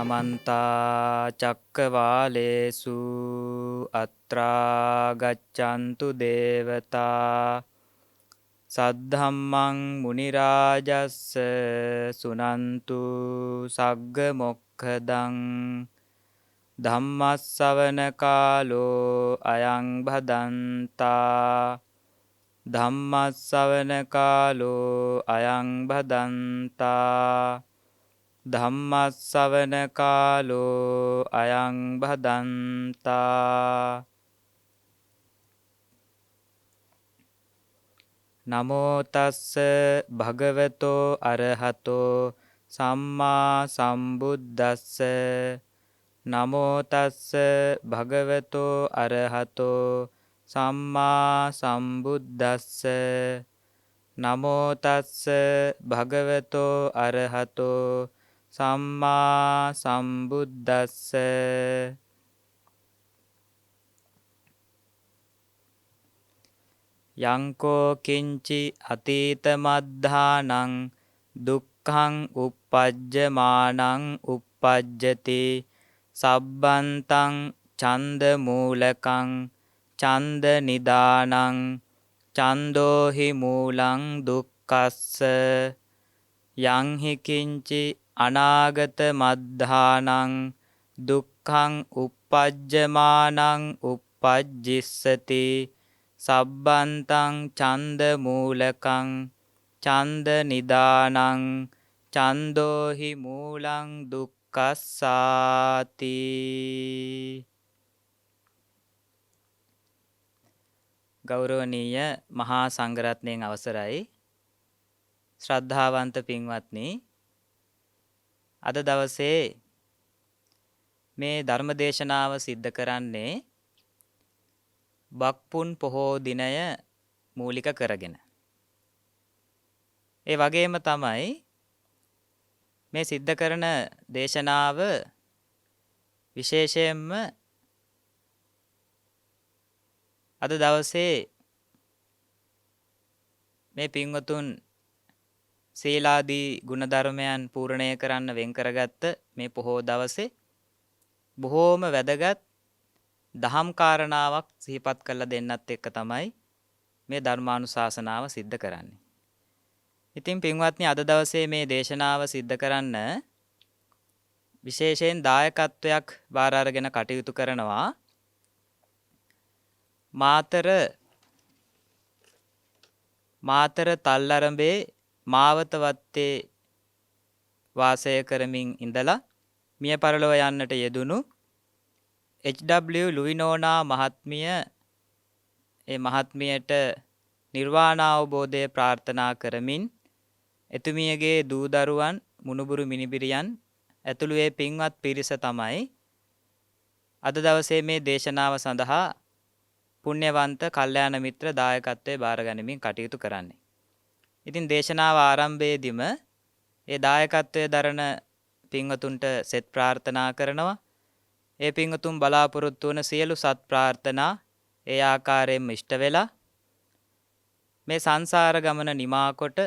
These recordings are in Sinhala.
සමන්තා චක්කවාලේසු අත්‍රා ගච්ඡන්තු දේවතා සද්ධම්මං මුනි රාජස්ස සුනන්තු සග්ග මොක්ඛදං ධම්මස්සවන කාලෝ අයං භදන්තා ධම්මස්සවන කාලෝ අයං භදන්තා ධම්මස්සවන කාලෝ අයං භදන්තා නමෝ තස්ස භගවතෝ අරහතෝ සම්මා සම්බුද්දස්ස නමෝ තස්ස භගවතෝ අරහතෝ සම්මා සම්බුද්දස්ස නමෝ තස්ස භගවතෝ අරහතෝ සම්මා සම්බුද්දස්ස යංකෝ කිංචි අතීත මද්ධානං දුක්ඛං uppajjamaනං uppajjati සබ්බන්තං ඡන්ද මූලකං ඡන්ද නිදානං ඡන්தோහි මූලං දුක්ඛස්ස යං හි කිංචි අනාගත මද්ධානං දුක්ඛං uppajjamaනං uppajjissati සබ්බන්තං ඡන්ද මූලකං ඡන්ද නිදානං ඡන්தோහි මූලං දුක්ඛස්සාති. ගෞරවනීය මහා සංඝරත්නයන් අවසරයි. ශ්‍රද්ධාවන්ත පින්වත්නි, අද දවසේ මේ ධර්ම දේශනාව සිද්ධ කරන්නේ බක්පුන් පොහෝ දිනය මූලික කරගෙන. ඒ වගේම තමයි මේ සිද්ධ කරන දේශනාව විශේෂයෙන්ම අද දවසේ මේ පින්වතුන් සීලාදී ගුණධර්මයන් පූර්ණය කරන්න වෙන් කරගත්ත මේ පොහෝ දවසේ බොහෝම වැදගත් දහම් කාරණාවක් සිහිපත් කරලා දෙන්නත් එක්ක තමයි මේ ධර්මානුශාසනාව සිද්ධ කරන්නේ. ඉතින් පින්වත්නි, අද දවසේ මේ දේශනාව සිද්ධ කරන්න විශේෂයෙන් දායකත්වයක් බාර අරගෙන කටයුතු කරනවා මාතර තල්ලරඹේ මාවත වත්තේ වාසය කරමින් ඉඳලා මිය පරලොව යන්නට යෙදුණු H.W. ලුයිනෝනා මහත්මිය, ඒ මහත්මියට නිර්වාණ අවබෝධය ප්‍රාර්ථනා කරමින් එතුමියගේ දූ දරුවන් මුණුබුරු මිනිබිරියන් ඇතුළු ඒ පින්වත් පිරිස තමයි අද දවසේ මේ දේශනාව සඳහා පුණ්‍යවන්ත කල්යාණ මිත්‍ර දායකත්වයේ බාර ගනිමින් කටයුතු කරන්නේ. ඉතින් දේශනාව ආරම්භයේදීම ඒ දායකත්වයේ දරන පින්වතුන්ට සෙත් ප්‍රාර්ථනා කරනවා. ඒ පින්වතුන් බලාපොරොත්තු වන සියලු සත් ප්‍රාර්ථනා ඒ ආකාරයෙන්ම ඉෂ්ට වෙලා මේ සංසාර ගමන නිමා කොට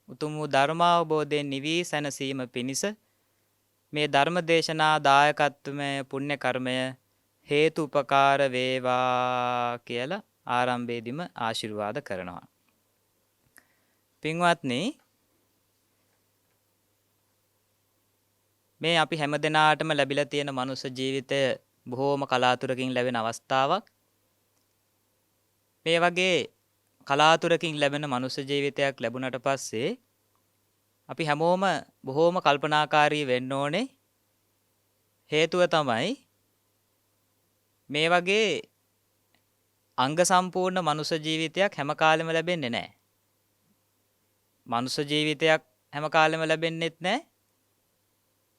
උතුම් වූ ධර්මාවබෝධයෙන් නිවී සැනසීම පිණිස මේ ධර්ම දේශනා දායකත්වමය පුණ්‍ය කර්මය හේතු උපකාර වේවා කියලා ආරම්භයේදීම ආශිර්වාද කරනවා. පින්වත්නි, මේ අපි හැමදෙනාටම ලැබිලා තියෙන මනුෂ්‍ය ජීවිතය බොහෝම කලාතුරකින් ලැබෙන අවස්ථාවක්. මේ වගේ කලාතුරකින් ලැබෙන මනුෂ්‍ය ජීවිතයක් ලැබුණට පස්සේ අපි හැමෝම බොහෝම කල්පනාකාරී වෙන්න ඕනේ. හේතුව තමයි මේ වගේ අංග සම්පූර්ණ මනුෂ්‍ය ජීවිතයක් හැම කාලෙම ලැබෙන්නේ නැහැ. මනුෂ්‍ය ජීවිතයක් හැම කාලෙම ලැබෙන්නෙත් නැහැ.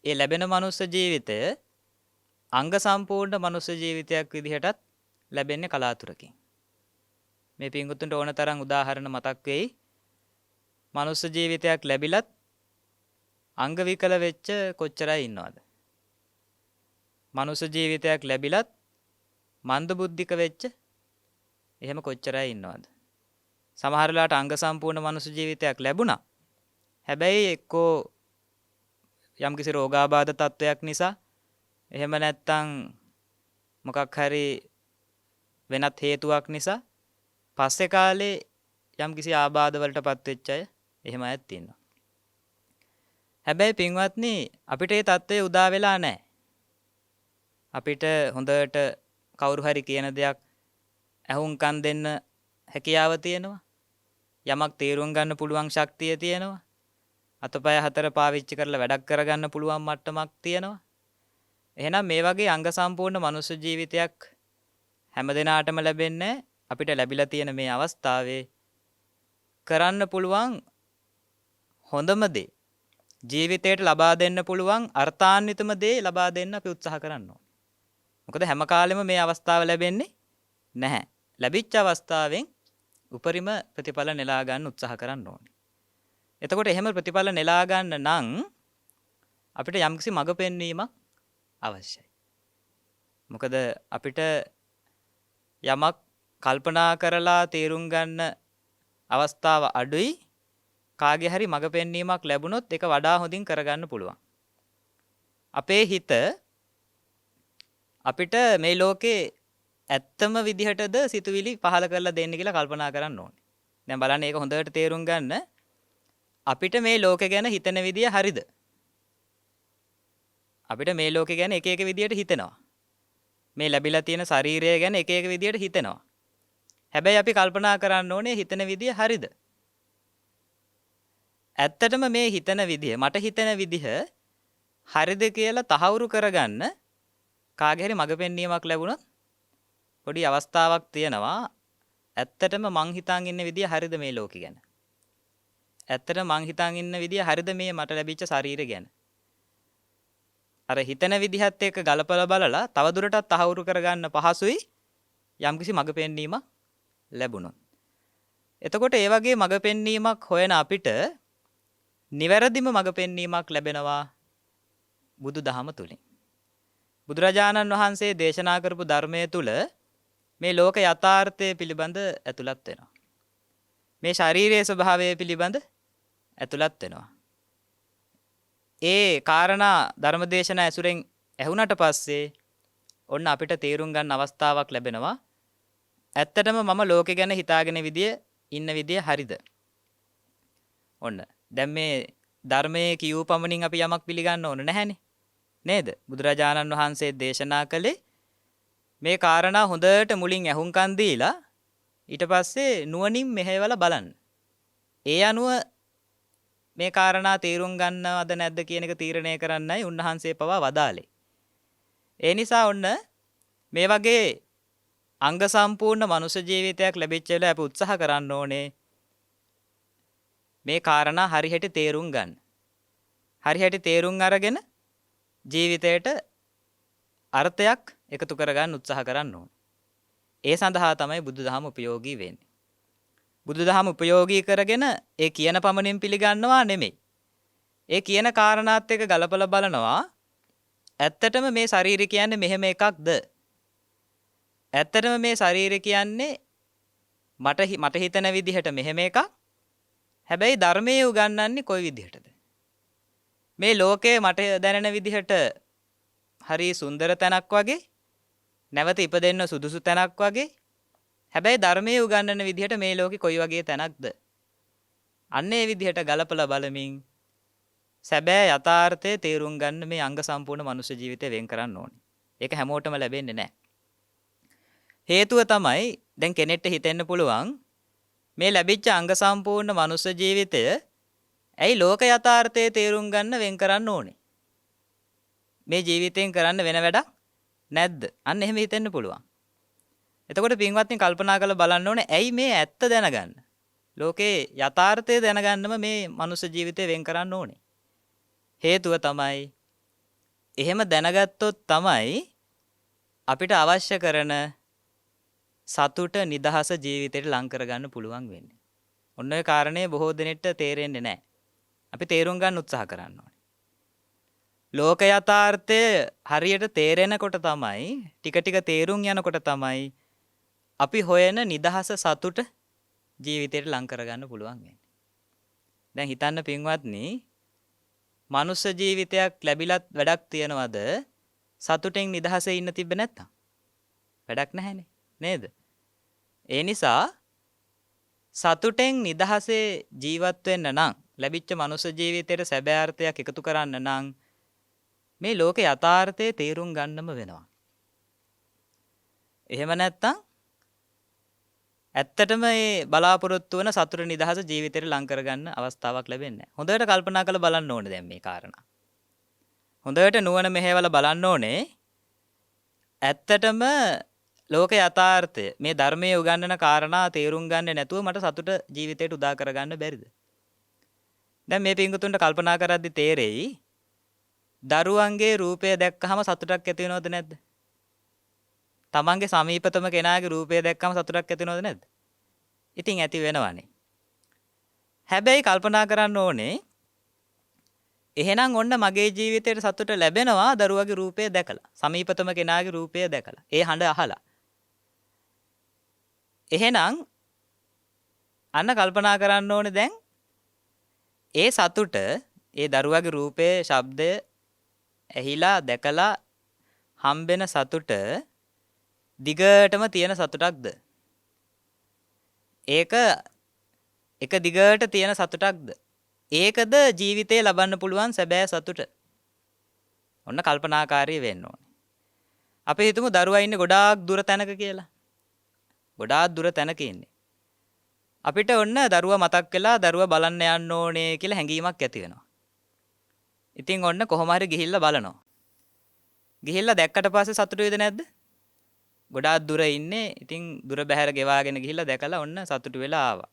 ඒ ලැබෙන මනුෂ්‍ය ජීවිතය අංග සම්පූර්ණ මනුෂ්‍ය ජීවිතයක් විදිහටත් ලැබෙන්නේ කලාතුරකින්. මේ පින්වතුන්ට ඕන තරම් උදාහරණ මතක් වෙයි. මනුෂ්‍ය ජීවිතයක් ලැබිලත් අංග විකල වෙච්ච කොච්චරයි ඉන්නවද? මනුෂ්‍ය ජීවිතයක් ලැබිලත් මන්ද බුද්ධික වෙච්ච එහෙම කොච්චරයි ඉන්නවද? සමහර වෙලාවට අංග සම්පූර්ණ මනුෂ්‍ය ජීවිතයක් ලැබුණා. හැබැයි එක්කෝ යම්කිසි රෝගාබාධ තත්වයක් නිසා එහෙම නැත්නම් මොකක් හරි වෙනත් හේතුවක් නිසා පස්සේ කාලේ යම්කිසි ආබාධ වලටපත් වෙච්ච අය එහෙම අයත් ඉන්නවා. හැබැයි පින්වත්නි අපිට මේ தත්ත්වය උදා වෙලා නැහැ. අපිට හොඳට කවුරු හරි කියන දෙයක් ඇහුම්කන් දෙන්න හැකියාව තියෙනවා. යමක් තේරුම් ගන්න පුළුවන් ශක්තිය තියෙනවා. අතපය හතර පාවිච්චි කරලා වැඩක් කරගන්න පුළුවන් මට්ටමක් තියෙනවා. එහෙනම් මේ වගේ අංග සම්පූර්ණ මනුස්ස ජීවිතයක් හැමදෙනාටම ලැබෙන්නේ අපිට ලැබිලා තියෙන මේ අවස්ථාවේ කරන්න පුළුවන් හොඳම දේ ජීවිතයට ලබා දෙන්න පුළුවන් අර්ථාන්විතම දේ ලබා දෙන්න අපි උත්සාහ කරන්න ඕනේ. මොකද හැම කාලෙම මේ අවස්ථාව ලැබෙන්නේ නැහැ. ලැබිච්ච අවස්ථාවෙන් උපරිම ප්‍රතිඵල නෙලා ගන්න උත්සාහ කරන්න ඕනේ. එතකොට එහෙම ප්‍රතිඵල නෙලා ගන්න නම් අපිට යම්කිසි මඟ පෙන්වීමක් අවශ්‍යයි. මොකද අපිට යමක් කල්පනා කරලා තේරුම් ගන්න අවස්ථාව අඩුයි. කාගේ හරි මඟ පෙන්වීමක් ලැබුණොත් ඒක වඩා හොඳින් කරගන්න පුළුවන්. අපේ හිත අපිට මේ ලෝකේ ඇත්තම විදිහටද සිතුවිලි පහල කරලා දෙන්න කියලා කල්පනා කරන්න ඕනේ. දැන් බලන්න ඒක හොඳට තේරුම් ගන්න. අපිට මේ ලෝකේ ගැන හිතන විදිය හරිද? අපිට මේ ලෝකේ ගැන එක එක විදියට හිතෙනවා. මේ ලැබිලා තියෙන ශරීරය ගැන එක එක විදියට හිතෙනවා. හැබැයි අපි කල්පනා කරන්න ඕනේ හිතන විදිය හරිද? ඇත්තටම මේ හිතන විදිය මට හිතන විදිහ හරිද කියලා තහවුරු කරගන්න කාගේ හරි මඟ පෙන්වීමක් ලැබුණොත් පොඩි අවස්ථාවක් තියෙනවා. ඇත්තටම මං හිතාන් ඉන්න විදිය හරිද මේ ලෝකෙ ගැන? ඇත්තටම මං හිතාන් ඉන්න විදිය හරිද මේ මට ලැබිච්ච ශරීරය ගැන? අර හිතන විදිහත් එක්ක ගලපලා බලලා තවදුරටත් තහවුරු කරගන්න පහසුයි යම්කිසි මඟ පෙන්වීමක් ලැබුණොත්. එතකොට ඒ වගේ මඟ පෙන්වීමක් හොයන අපිට නිවැරදිම මඟ පෙන්වීමක් ලැබෙනවා බුදුදහම තුලින්. බුදුරජාණන් වහන්සේ දේශනා කරපු ධර්මයේ තුල මේ ලෝක යථාර්ථය පිළිබඳ ඇතුළත් වෙනවා. මේ ශාරීරික ස්වභාවය පිළිබඳ ඇතුළත් වෙනවා. ඒ කාරණා ධර්මදේශන ඇසුරෙන් ඇහුණට පස්සේ ඔන්න අපිට තේරුම් ගන්න අවස්ථාවක් ලැබෙනවා. ඇත්තටම මම ලෝකෙ ගැන හිතාගෙන ඉන්න විදිය හරිද? ඔන්න. දැන් මේ ධර්මයේ කියූ පමණින් අපි යමක් පිළිගන්න ඕන නැහැනේ. නේද? බුදුරජාණන් වහන්සේ දේශනා කළේ මේ කාරණා හොඳට මුලින් ඇහුම්කන් දීලා ඊට පස්සේ නුවණින් මෙහෙवला බලන්න. ඒ අනුව මේ කාරණා තේරුම් ගන්නවද නැද්ද කියන එක තීරණය කරන්නයි උන්වහන්සේ පවා වදාළේ. ඒ නිසා ඔන්න මේ වගේ අංග සම්පූර්ණ මනුෂ්‍ය ජීවිතයක් ලැබිච්ච වෙලාව අපි උත්සාහ කරන්න ඕනේ මේ කාරණා හරියට තේරුම් ගන්න. හරියට තේරුම් අරගෙන ජීවිතයට අර්ථයක් එකතු කරගන්න උත්සාහ කරන්න ඕනේ. ඒ සඳහා තමයි බුදුදහම උපයෝගී වෙන්නේ. බුදුදහම උපයෝගී කරගෙන ඒ කියන පමණින් පිළිගන්නවා නෙමෙයි. ඒ කියන කාරණාත් එක්ක ගලපලා බලනවා ඇත්තටම මේ ශරීරය කියන්නේ මෙහෙම එකක්ද? ඇත්තටම මේ ශරීරය කියන්නේ මට හිතන විදිහට මෙහෙම එකක්. හැබැයි ධර්මයේ උගන්වන්නේ කොයි විදිහටද? මේ ලෝකේ මට දැනෙන විදිහට හරි සුන්දර තැනක් වගේ නැවත ඉපදෙන්න සුදුසු තැනක් වගේ. හැබැයි ධර්මයේ උගන්වන විදිහට මේ ලෝකේ කොයි වගේ තැනක්ද? අන්න ඒ විදිහට ගලපලා බලමින් සැබෑ යථාර්ථය තේරුම් ගන්න මේ අංග සම්පූර්ණ මනුෂ්‍ය ජීවිතය වෙන් කරන්න ඕනේ. ඒක හැමෝටම ලැබෙන්නේ නැහැ. හේතුව තමයි දැන් කෙනෙක්ට හිතෙන්න පුළුවන් මේ ලැබිච්ච අංග සම්පූර්ණ මනුෂ්‍ය ජීවිතය ඇයි ලෝක යථාර්ථයේ තේරුම් ගන්න වෙන් කරන්න ඕනේ? මේ ජීවිතයෙන් කරන්න වෙන වැඩක් නැද්ද? අන්න එහෙම හිතෙන්න පුළුවන්. එතකොට පින්වත්නි කල්පනා කරලා බලන්න ඕනේ ඇයි මේ ඇත්ත දැනගන්න? ලෝකේ යථාර්ථය දැනගන්නම මේ මනුෂ්‍ය ජීවිතය වෙන් කරන්න ඕනේ. හේතුව තමයි එහෙම දැනගත්තොත් තමයි අපිට අවශ්‍ය කරන සතුට නිදහස ජීවිතේට ලං කරගන්න පුළුවන් වෙන්නේ. ඔන්න ඔය කාරණේ බොහෝ දෙනෙක්ට තේරෙන්නේ නැහැ. අපි තේරුම් ගන්න උත්සාහ කරන්න ඕනේ. ලෝක යථාර්ථය හරියට තේරෙනකොට තමයි ටික ටික තේරුම් යනකොට තමයි අපි හොයන නිදහස සතුට ජීවිතේට ලං කරගන්න පුළුවන් වෙන්නේ. දැන් හිතන්න පින්වත්නි මනුස්ස ජීවිතයක් ලැබිලත් වැඩක් තියනවද සතුටෙන් නිදහසේ ඉන්න තිබ්බ නැත්තම්? වැඩක් නැහැනේ නේද? ඒ නිසා සතුටෙන් නිදහසේ ජීවත් වෙන්න නම් ලැබිච්ච මනුස්ස ජීවිතේට සැබෑ අර්ථයක් එකතු කරන්න නම් මේ ලෝකේ යථාර්ථය තේරුම් ගන්නම වෙනවා. එහෙම නැත්තම් ඇත්තටම මේ බලාපොරොත්තු වෙන සතුට නිදහස ජීවිතේට ලං කරගන්න අවස්ථාවක් ලැබෙන්නේ නැහැ. හොඳට කල්පනා කරලා බලන්න ඕනේ දැන් මේ කාරණා. හොඳට නුවණ මෙහෙवला බලන්න ඕනේ. ඇත්තටම ලෝක යථාර්ථය මේ ධර්මයේ උගන්වන කාරණා තේරුම් ගන්නේ නැතුව මට සතුට ජීවිතේට උදා කරගන්න බැරිද? දැන් මේ පිංගුතුන්ට කල්පනා කරද්දි තේරෙයි දරුවන්ගේ රූපය දැක්කහම සතුටක් ඇති වෙනවද නැද්ද? තමන්ගේ සමීපතම කෙනාගේ රූපය දැක්කම සතුටක් ඇති වෙනවද නැද්ද? ඉතින් ඇති වෙනවනේ. හැබැයි කල්පනා කරන්න ඕනේ එහෙනම් ඔන්න මගේ ජීවිතේට සතුට ලැබෙනවා දරුවගේ රූපය දැකලා. සමීපතම කෙනාගේ රූපය දැකලා. ඒ හඬ අහලා. එහෙනම් අන්න කල්පනා කරන්න ඕනේ දැන් ඒ සතුට ඒ දරුවගේ රූපයේ ශබ්දය ඇහිලා දැකලා හම්බෙන සතුට දිගටම තියෙන සතුටක්ද? ඒක එක දිගට තියෙන සතුටක්ද? ඒකද ජීවිතේ ලබන්න පුළුවන් සැබෑ සතුට? ඔන්න කල්පනාකාරී වෙන්න ඕනේ. අපි හිතමු දරුවා ඉන්නේ ගොඩාක් දුර තැනක කියලා. ගොඩාක් දුර තැනක ඉන්නේ. අපිට ඔන්න දරුවා මතක් වෙලා දරුවා බලන්න යන්න ඕනේ කියලා හැඟීමක් ඇති වෙනවා. ඉතින් ඔන්න කොහොම හරි ගිහිල්ලා බලනවා. ගිහිල්ලා දැක්කට පස්සේ සතුටු වෙද නැද්ද? ගොඩාක් දුර ඉන්නේ. ඉතින් දුර බැහැර ගෙවාගෙන ගිහිල්ලා දැකලා ඔන්න සතුටු වෙලා ආවා.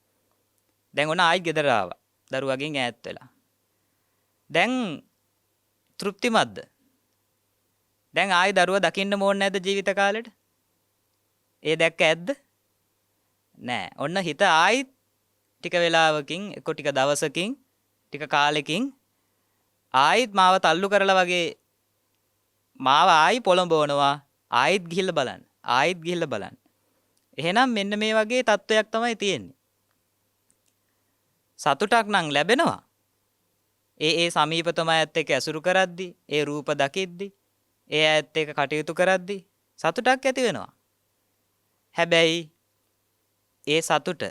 දැන් ඔන්න ආයි ගෙදර ආවා. දරුවගෙන් ඈත් වෙලා. දැන් තෘප්තිමත්ද? දැන් ආයි දරුවා දකින්න ඕනේ නැද්ද ජීවිත කාලෙට? ඒ දැක්ක ඇද්ද? නෑ. ඔන්න හිත ආයි ටික වෙලාවකින්, එක්ක ටික දවසකින්, ටික කාලෙකින් ආයිත් මාව තල්ලු කරලා වගේ මාව ආයි පොළඹවනවා. ආයිත් ගිහිල්ලා බලන්න. ආයිත් ගිහිල්ලා බලන්න. එහෙනම් මෙන්න මේ වගේ තත්වයක් තමයි තියෙන්නේ. සතුටක් නම් ලැබෙනවා. ඒ සමීපතම ඇත්ත එක්ක ඇසුරු කරද්දි, ඒ රූප දකිද්දි, ඒ ඇත්ත එක්ක කටයුතු කරද්දි සතුටක් ඇති වෙනවා. හැබැයි ඒ සතුට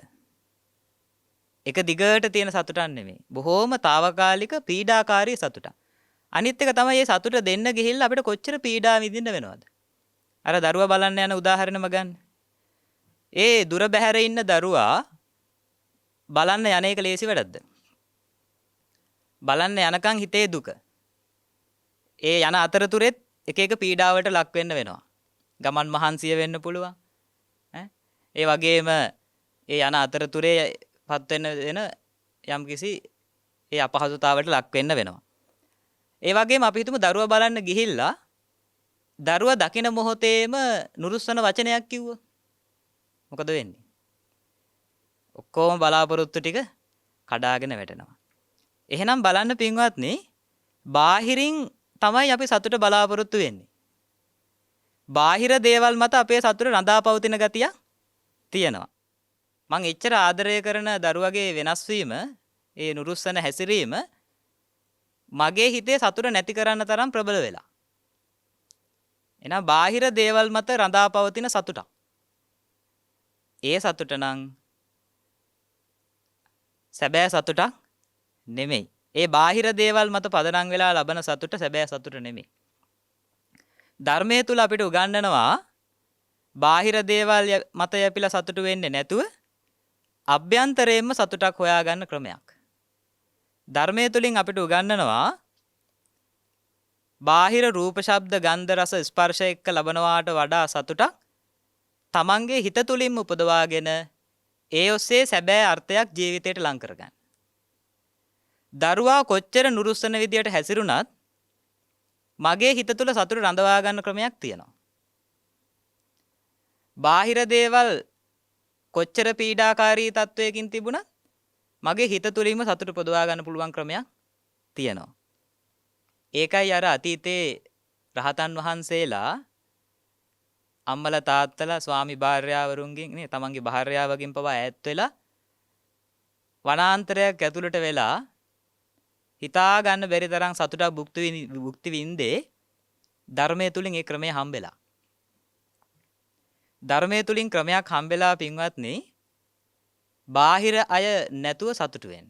එක දිගට තියෙන සතුටක් නෙමෙයි. බොහෝම తాවකාලික පීඩාකාරී සතුටක්. අනිත් එක තමයි මේ සතුට දෙන්න ගිහිල්ලා අපිට කොච්චර පීඩා විඳින්න වෙනවද? අර දරුවා බලන්න යන උදාහරණෙම ගන්න. ඒ දුර බැහැර ඉන්න දරුවා බලන්න යන එක ලේසි වැඩක්ද? බලන්න යනකම් හිතේ දුක. ඒ යන අතරතුරෙත් එක එක පීඩාවට ලක් වෙන්න වෙනවා. ගමන් මහන්සිය වෙන්න පුළුවන්. ඒ වගේම ඒ යන අතරතුරේ පත් වෙන යම්කිසි ඒ අපහසුතාවයට ලක් වෙන්න වෙනවා. ඒ වගේම අපි හිතමු දරුවා බලන්න ගිහිල්ලා දරුවා දකින මොහොතේම නුරුස්සන වචනයක් කිව්වොත් මොකද වෙන්නේ? ඔක්කොම බලාපොරොත්තු ටික කඩාගෙන වැටෙනවා. එහෙනම් බලන්න පින්වත්නි, බාහිරින් තමයි අපි සතුට බලාපොරොත්තු වෙන්නේ. බාහිර දේවල් මත අපේ සතුට රඳාපවතින ගතියක් තියෙනවා. මං එච්චර ආදරය කරන දරුවගේ වෙනස් වීම, ඒ නුරුස්සන හැසිරීම මගේ හිතේ සතුට නැති කරන්න තරම් ප්‍රබල වෙලා. එහෙනම් බාහිර දේවල් මත රඳාපවතින සතුටක්. ඒ සතුට නම් සැබෑ සතුටක් නෙමෙයි. ඒ බාහිර දේවල් මත පදනම් වෙලා ලබන සතුට සැබෑ සතුට නෙමෙයි. ධර්මයේ තුල අපිට උගන්වනවා බාහිර දේවල් මත යැපිලා සතුටු වෙන්නේ නැතුව අභ්‍යන්තරයෙන්ම සතුටක් හොයාගන්න ක්‍රමයක්. ධර්මයේ තුලින් අපිට උගන්වනවා බාහිර රූප, ශබ්ද, ගන්ධ, රස, ස්පර්ශ එක්ක ලබනවාට වඩා සතුටක් තමන්ගේ හිත තුලින්ම උපදවාගෙන ඒ ඔස්සේ සැබෑ අර්ථයක් ජීවිතයට ලං කරගන්න. දරුවා කොච්චර නුරුස්සන විදියට හැසිරුණත් මගේ හිත තුල සතුට රඳවා ගන්න ක්‍රමයක් තියෙනවා. බාහිර දේවල් කොච්චර පීඩාකාරී තත්වයකින් තිබුණත් මගේ හිත තුලින්ම සතුට පොදවා ගන්න පුළුවන් ක්‍රමයක් තියෙනවා. ඒකයි අර අතීතේ රහතන් වහන්සේලා අම්මලා තාත්තලා ස්වාමි භාර්යාවරුන්ගෙන් නේ තමන්ගේ භාර්යාවකින් පවා ඈත් වෙලා වනාන්තරයක් ඇතුළට වෙලා හිතා ගන්න බැරි තරම් සතුටක් භුක්ති විඳේ ධර්මයේ තුලින් ඒ ක්‍රමය හම්බෙලා. ධර්මයේ තුලින් ක්‍රමයක් හම්බෙලා පින්වත්නි බාහිර අය නැතුව සතුටු වෙන්න.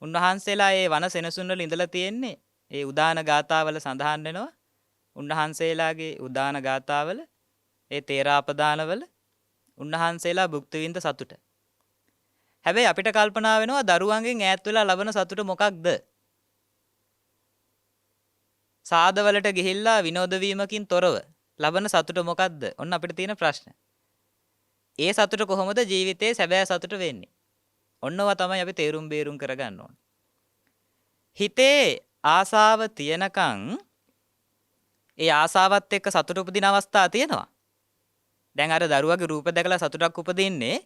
උන්වහන්සේලා ඒ වන සෙනසුන් වල ඉඳලා තියෙන්නේ ඒ උදාන ගාථාවල සඳහන් වෙනවා. උන්වහන්සේලාගේ උදාන ගාථාවල ඒ තේරාපදානවල උන්වහන්සේලා භුක්ති විඳ සතුට. හැබැයි අපිට කල්පනා වෙනවා දරුවන්ගෙන් ඈත් වෙලා ලබන සතුට මොකක්ද? සාදවලට ගිහිල්ලා විනෝද වීමකින් තොරව ලබන සතුට මොකක්ද? ඔන්න අපිට තියෙන ප්‍රශ්න. ඒ සතුට කොහොමද ජීවිතේ සැබෑ සතුට වෙන්නේ? ඔන්නව තමයි අපි තේරුම් බේරුම් කරගන්න ඕනේ. හිතේ ආසාව තියනකන් ඒ ආසාවත් එක්ක සතුට උපදින අවස්ථා තියෙනවා. දැන් අර දරුවගේ රූප දැකලා සතුටක් උපදින්නේ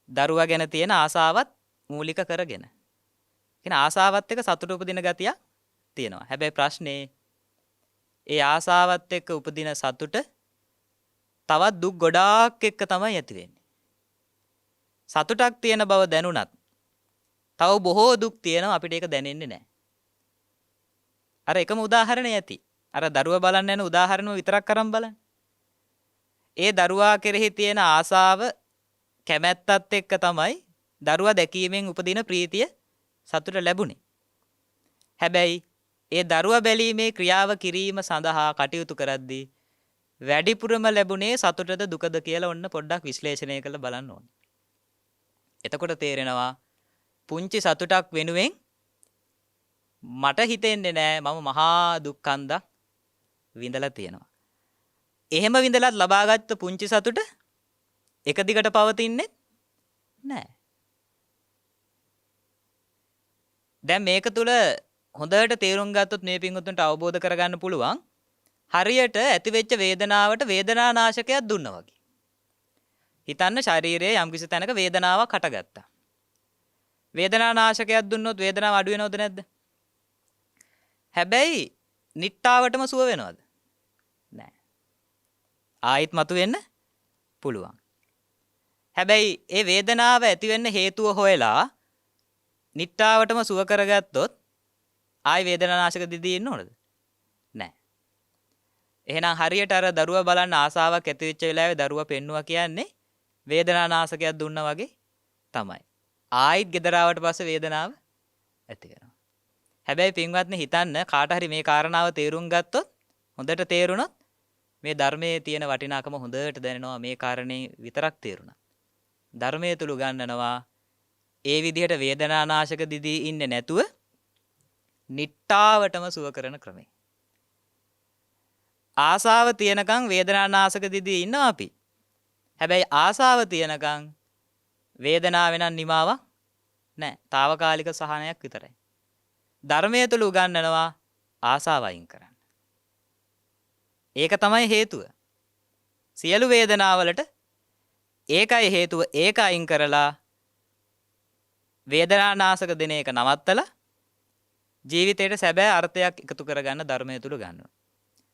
දරුවා ගැන තියෙන ආසාවත් මූලික කරගෙන. කියන ආසාවත් එක්ක සතුට උපදින ගතියක් තියෙනවා. හැබැයි ප්‍රශ්නේ ඒ ආසාවත් එක්ක උපදින සතුට තවත් දුක් ගොඩාක් එක්ක තමයි ඇති වෙන්නේ. සතුටක් තියෙන බව දැනුණත් තව බොහෝ දුක් තියෙනවා අපිට ඒක දැනෙන්නේ නැහැ. අර එකම උදාහරණය ඇති. අර දරුවා බලන්න යන උදාහරණය විතරක් අරන් බලන්න. ඒ දරුවා කෙරෙහි තියෙන ආසාව කැමැත්තත් එක්ක තමයි දරුවා දැකීමෙන් උපදින ප්‍රීතිය සතුට ලැබුණේ. හැබැයි ඒ දරුවා බැලීමේ ක්‍රියාව කිරීම සඳහා කටයුතු කරද්දී වැඩිපුරම ලැබුණේ සතුටද දුකද කියලා ඔන්න පොඩ්ඩක් විශ්ලේෂණය කරලා බලන්න ඕනේ. එතකොට තේරෙනවා පුංචි සතුටක් වෙනුවෙන් මට හිතෙන්නේ නෑ මම මහා දුක්ඛන්දක් විඳලා තියෙනවා. එහෙම විඳලත් ලබාගත්තු පුංචි සතුට එක දිගට පවතින්නේ නෑ. දැන් මේක තුල හොඳට තේරුම් ගත්තොත් මේ පින්වතුන්ට අවබෝධ කරගන්න පුළුවන් හරියට ඇතිවෙච්ච වේදනාවට වේදනානාශකයක් දුන්නා වගේ. හිතන්න ශරීරයේ යම්කිසි තැනක වේදනාවක් හටගත්තා. වේදනානාශකයක් දුන්නොත් වේදනාව අඩු වෙනවද නැද්ද? හැබැයි නිට්ටාවටම සුව වෙනවද? නෑ. ආයිත් මතුවෙන්න පුළුවන්. හැබැයි ඒ වේදනාව ඇති වෙන්න හේතුව හොයලා නිට්ටාවටම සුව කරගත්තොත් ආයි වේදනානාශක දිදී ඉන්න ඕනද? නෑ. එහෙනම් හරියට අර දරුවා බලන්න ආසාවක් ඇති වෙච්ච වෙලාවේ දරුවා පෙන්නුවා කියන්නේ වේදනානාශකයක් දුන්නා වගේ තමයි. ආයිත් ගෙදර ආවට පස්සේ වේදනාව ඇති වෙනවා. හැබැයි පින්වත්නි හිතන්න කාට හරි මේ කාරණාව තේරුම් ගත්තොත් හොඳට තේරුණොත් මේ ධර්මයේ තියෙන වටිනාකම හොඳට දැනෙනවා. මේ කාරණේ විතරක් තේරුණා. ධර්මයේ තුල ගන්නනවා ඒ විදිහට වේදනානාශක දිදී ඉන්නේ නැතුව නිට්ටාවටම සුව කරන ක්‍රමය. ආසාව තියනකම් වේදනානාශක දිදී ඉන්නවා අපි. හැබැයි ආසාව තියනකම් වේදනාව වෙනන් නිමාවක් නැහැ. తాවකාලික සහනයක් විතරයි. ධර්මයේ තුල උගන්වනවා ආසාව අයින් කරන්න. ඒක තමයි හේතුව. සියලු වේදනාවලට ඒකයි හේතුව. ඒක අයින් කරලා වේදනානාශක දෙන එක නවත්තලා ජීවිතේට සැබෑ අර්ථයක් එකතු කරගන්න ධර්මයේ තුල ගන්නවා.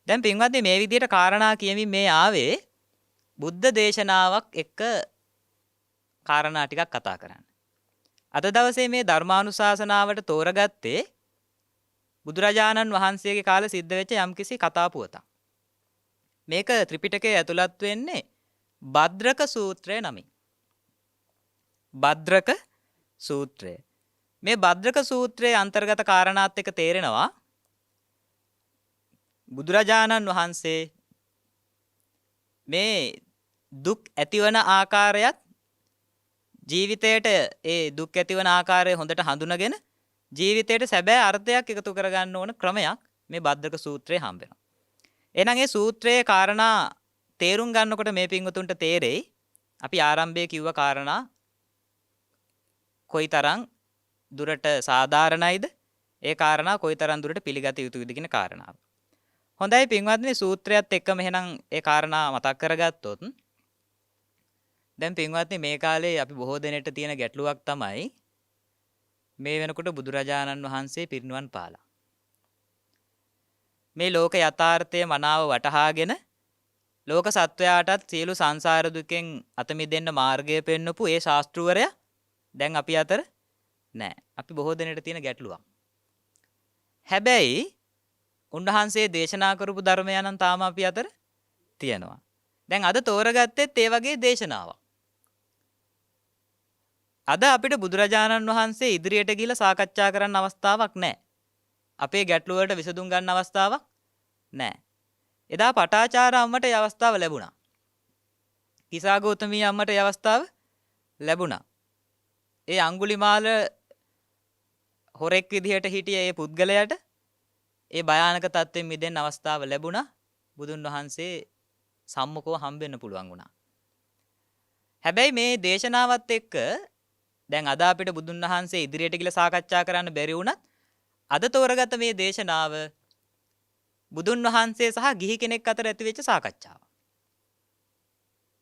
දැන් පින්වත්නි මේ විදිහට කාරණා කියමින් මේ ආවේ බුද්ධ දේශනාවක් එක්ක කාරණා ටිකක් කතා කරන්න. අද දවසේ මේ ධර්මානුශාසනාවට තෝරගත්තේ බුදුරජාණන් වහන්සේගේ කාලේ සිද්ධ වෙච්ච යම්කිසි කතා පුවතක්. මේක ත්‍රිපිටකයේ ඇතුළත් වෙන්නේ භද්‍රක සූත්‍රය නමින්. භද්‍රක සූත්‍රය. මේ භද්‍රක සූත්‍රයේ අන්තර්ගත කාරණාත් එක්ක තේරෙනවා බුදුරජාණන් වහන්සේ මේ දුක් ඇතිවන ආකාරයත් ජීවිතයට ඒ දුක් ඇතිවන ආකාරය හොඳට හඳුනගෙන ජීවිතයට සැබෑ අර්ථයක් එකතු කරගන්න ඕන ක්‍රමයක් මේ භද්‍රක සූත්‍රයේ හම්බ වෙනවා. එහෙනම් ඒ සූත්‍රයේ කාරණා තේරුම් ගන්නකොට මේ පින්වතුන්ට තේරෙයි අපි ආරම්භයේ කිව්ව කාරණා කොයිතරම් දුරට සාධාරණයිද ඒ කාරණා කොයිතරම් දුරට පිළිගත යුතුද කියන කාරණාව. හොඳයි පින්වත්නි සූත්‍රයත් එක්කම එහෙනම් ඒ කාරණා මතක් කරගත්තොත් දැන් පින්වත්නි මේ කාලේ අපි බොහෝ දෙනෙට තියෙන ගැටලුවක් තමයි මේ වෙනකොට බුදුරජාණන් වහන්සේ පිරිනුවන් පාලා. මේ ලෝක යථාර්ථය මනාව වටහාගෙන ලෝක සත්වයාටත් සියලු සංසාර දුකෙන් අත මිදෙන්න මාර්ගය පෙන්වපු ඒ ශාස්ත්‍රවරයා දැන් අපි අතර නැහැ. අපි බොහෝ දෙනෙට තියෙන ගැටලුවක්. හැබැයි උන්වහන්සේ දේශනා කරපු ධර්මයන් තාම අපි අතර තියෙනවා. දැන් අද තෝරගත්තෙත් ඒ වගේ දේශනාවක්. අද අපිට බුදුරජාණන් වහන්සේ ඉදිරියට ගිහිලා සාකච්ඡා කරන්න අවස්ථාවක් නැහැ. අපේ ගැටලු වලට විසඳුම් ගන්න අවස්ථාවක් නැහැ. එදා පටාචාර අම්මට ඒ අවස්ථාව ලැබුණා. කිසා ගෞතමී අම්මට ඒ අවස්ථාව ලැබුණා. ඒ අඟුලිමාල හොරෙක් විදිහට හිටිය ඒ පුද්ගලයාට ඒ භයානක තත්ත්වෙන් මිදෙන්න අවස්ථාව ලැබුණා. බුදුන් වහන්සේ සම්මුඛව හම්බෙන්න පුළුවන් වුණා. හැබැයි මේ දේශනාවත් එක්ක දැන් අද අපිට බුදුන් වහන්සේ ඉදිරියට ගිහලා සාකච්ඡා කරන්න බැරි වුණත් අද තෝරගත මේ දේශනාව බුදුන් වහන්සේ සහ ගිහි කෙනෙක් අතර ඇති වෙච්ච සාකච්ඡාවක්.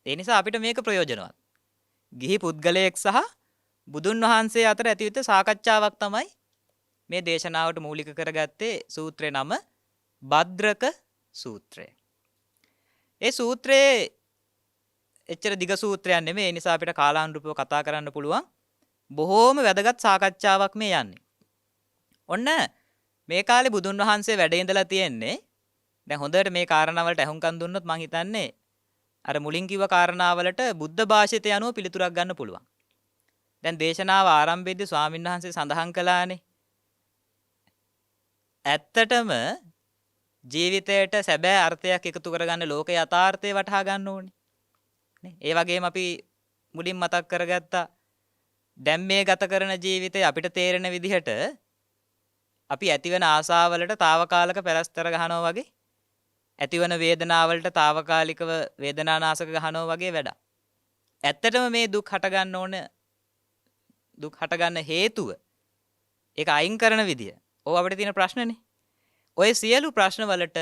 ඒ නිසා අපිට මේක ප්‍රයෝජනවත්. ගිහි පුද්ගලයෙක් සහ බුදුන් වහන්සේ අතර ඇතිවෙච්ච සාකච්ඡාවක් තමයි මේ දේශනාවට මූලික කරගත්තේ සූත්‍රේ නම භද්‍රක සූත්‍රය. ඒ සූත්‍රයේ එච්චර දිග සූත්‍රයක් නෙමෙයි. ඒ නිසා අපිට කාලානුරූපව කතා කරන්න පුළුවන්. බොහෝම වැදගත් සාකච්ඡාවක් මේ යන්නේ. ඔන්න මේ කාලේ බුදුන් වහන්සේ වැඩ ඉඳලා තියෙන්නේ. දැන් හොඳට මේ කාරණාවලට අහුම්කම් දුන්නොත් මං හිතන්නේ අර මුලින් කිව්ව කාරණාවලට බුද්ධ භාෂිතය අනුව පිළිතුරක් ගන්න පුළුවන්. දැන් දේශනාව ආරම්භයේදී ස්වාමීන් වහන්සේ සඳහන් කළානේ. ඇත්තටම ජීවිතයට සැබෑ අර්ථයක් එකතු කරගන්න ලෝක යථාර්ථය වටහා ගන්න ඕනේ. නේ? ඒ වගේම අපි මුලින් මතක් කරගත්තා දැන් මේ ගත කරන ජීවිතය අපිට තේරෙන විදිහට අපි ඇතිවන ආසාවලට తాවකාලික පැලස්තර ගහනවා වගේ ඇතිවන වේදනාවලට తాවකාලිකව වේදනානාශක ගහනවා වගේ වැඩක්. ඇත්තටම මේ දුක් හටගන්න හේතුව ඒක අයින් කරන විදිය. ඕව අපිට තියෙන ප්‍රශ්නනේ. ඔය සියලු ප්‍රශ්න වලට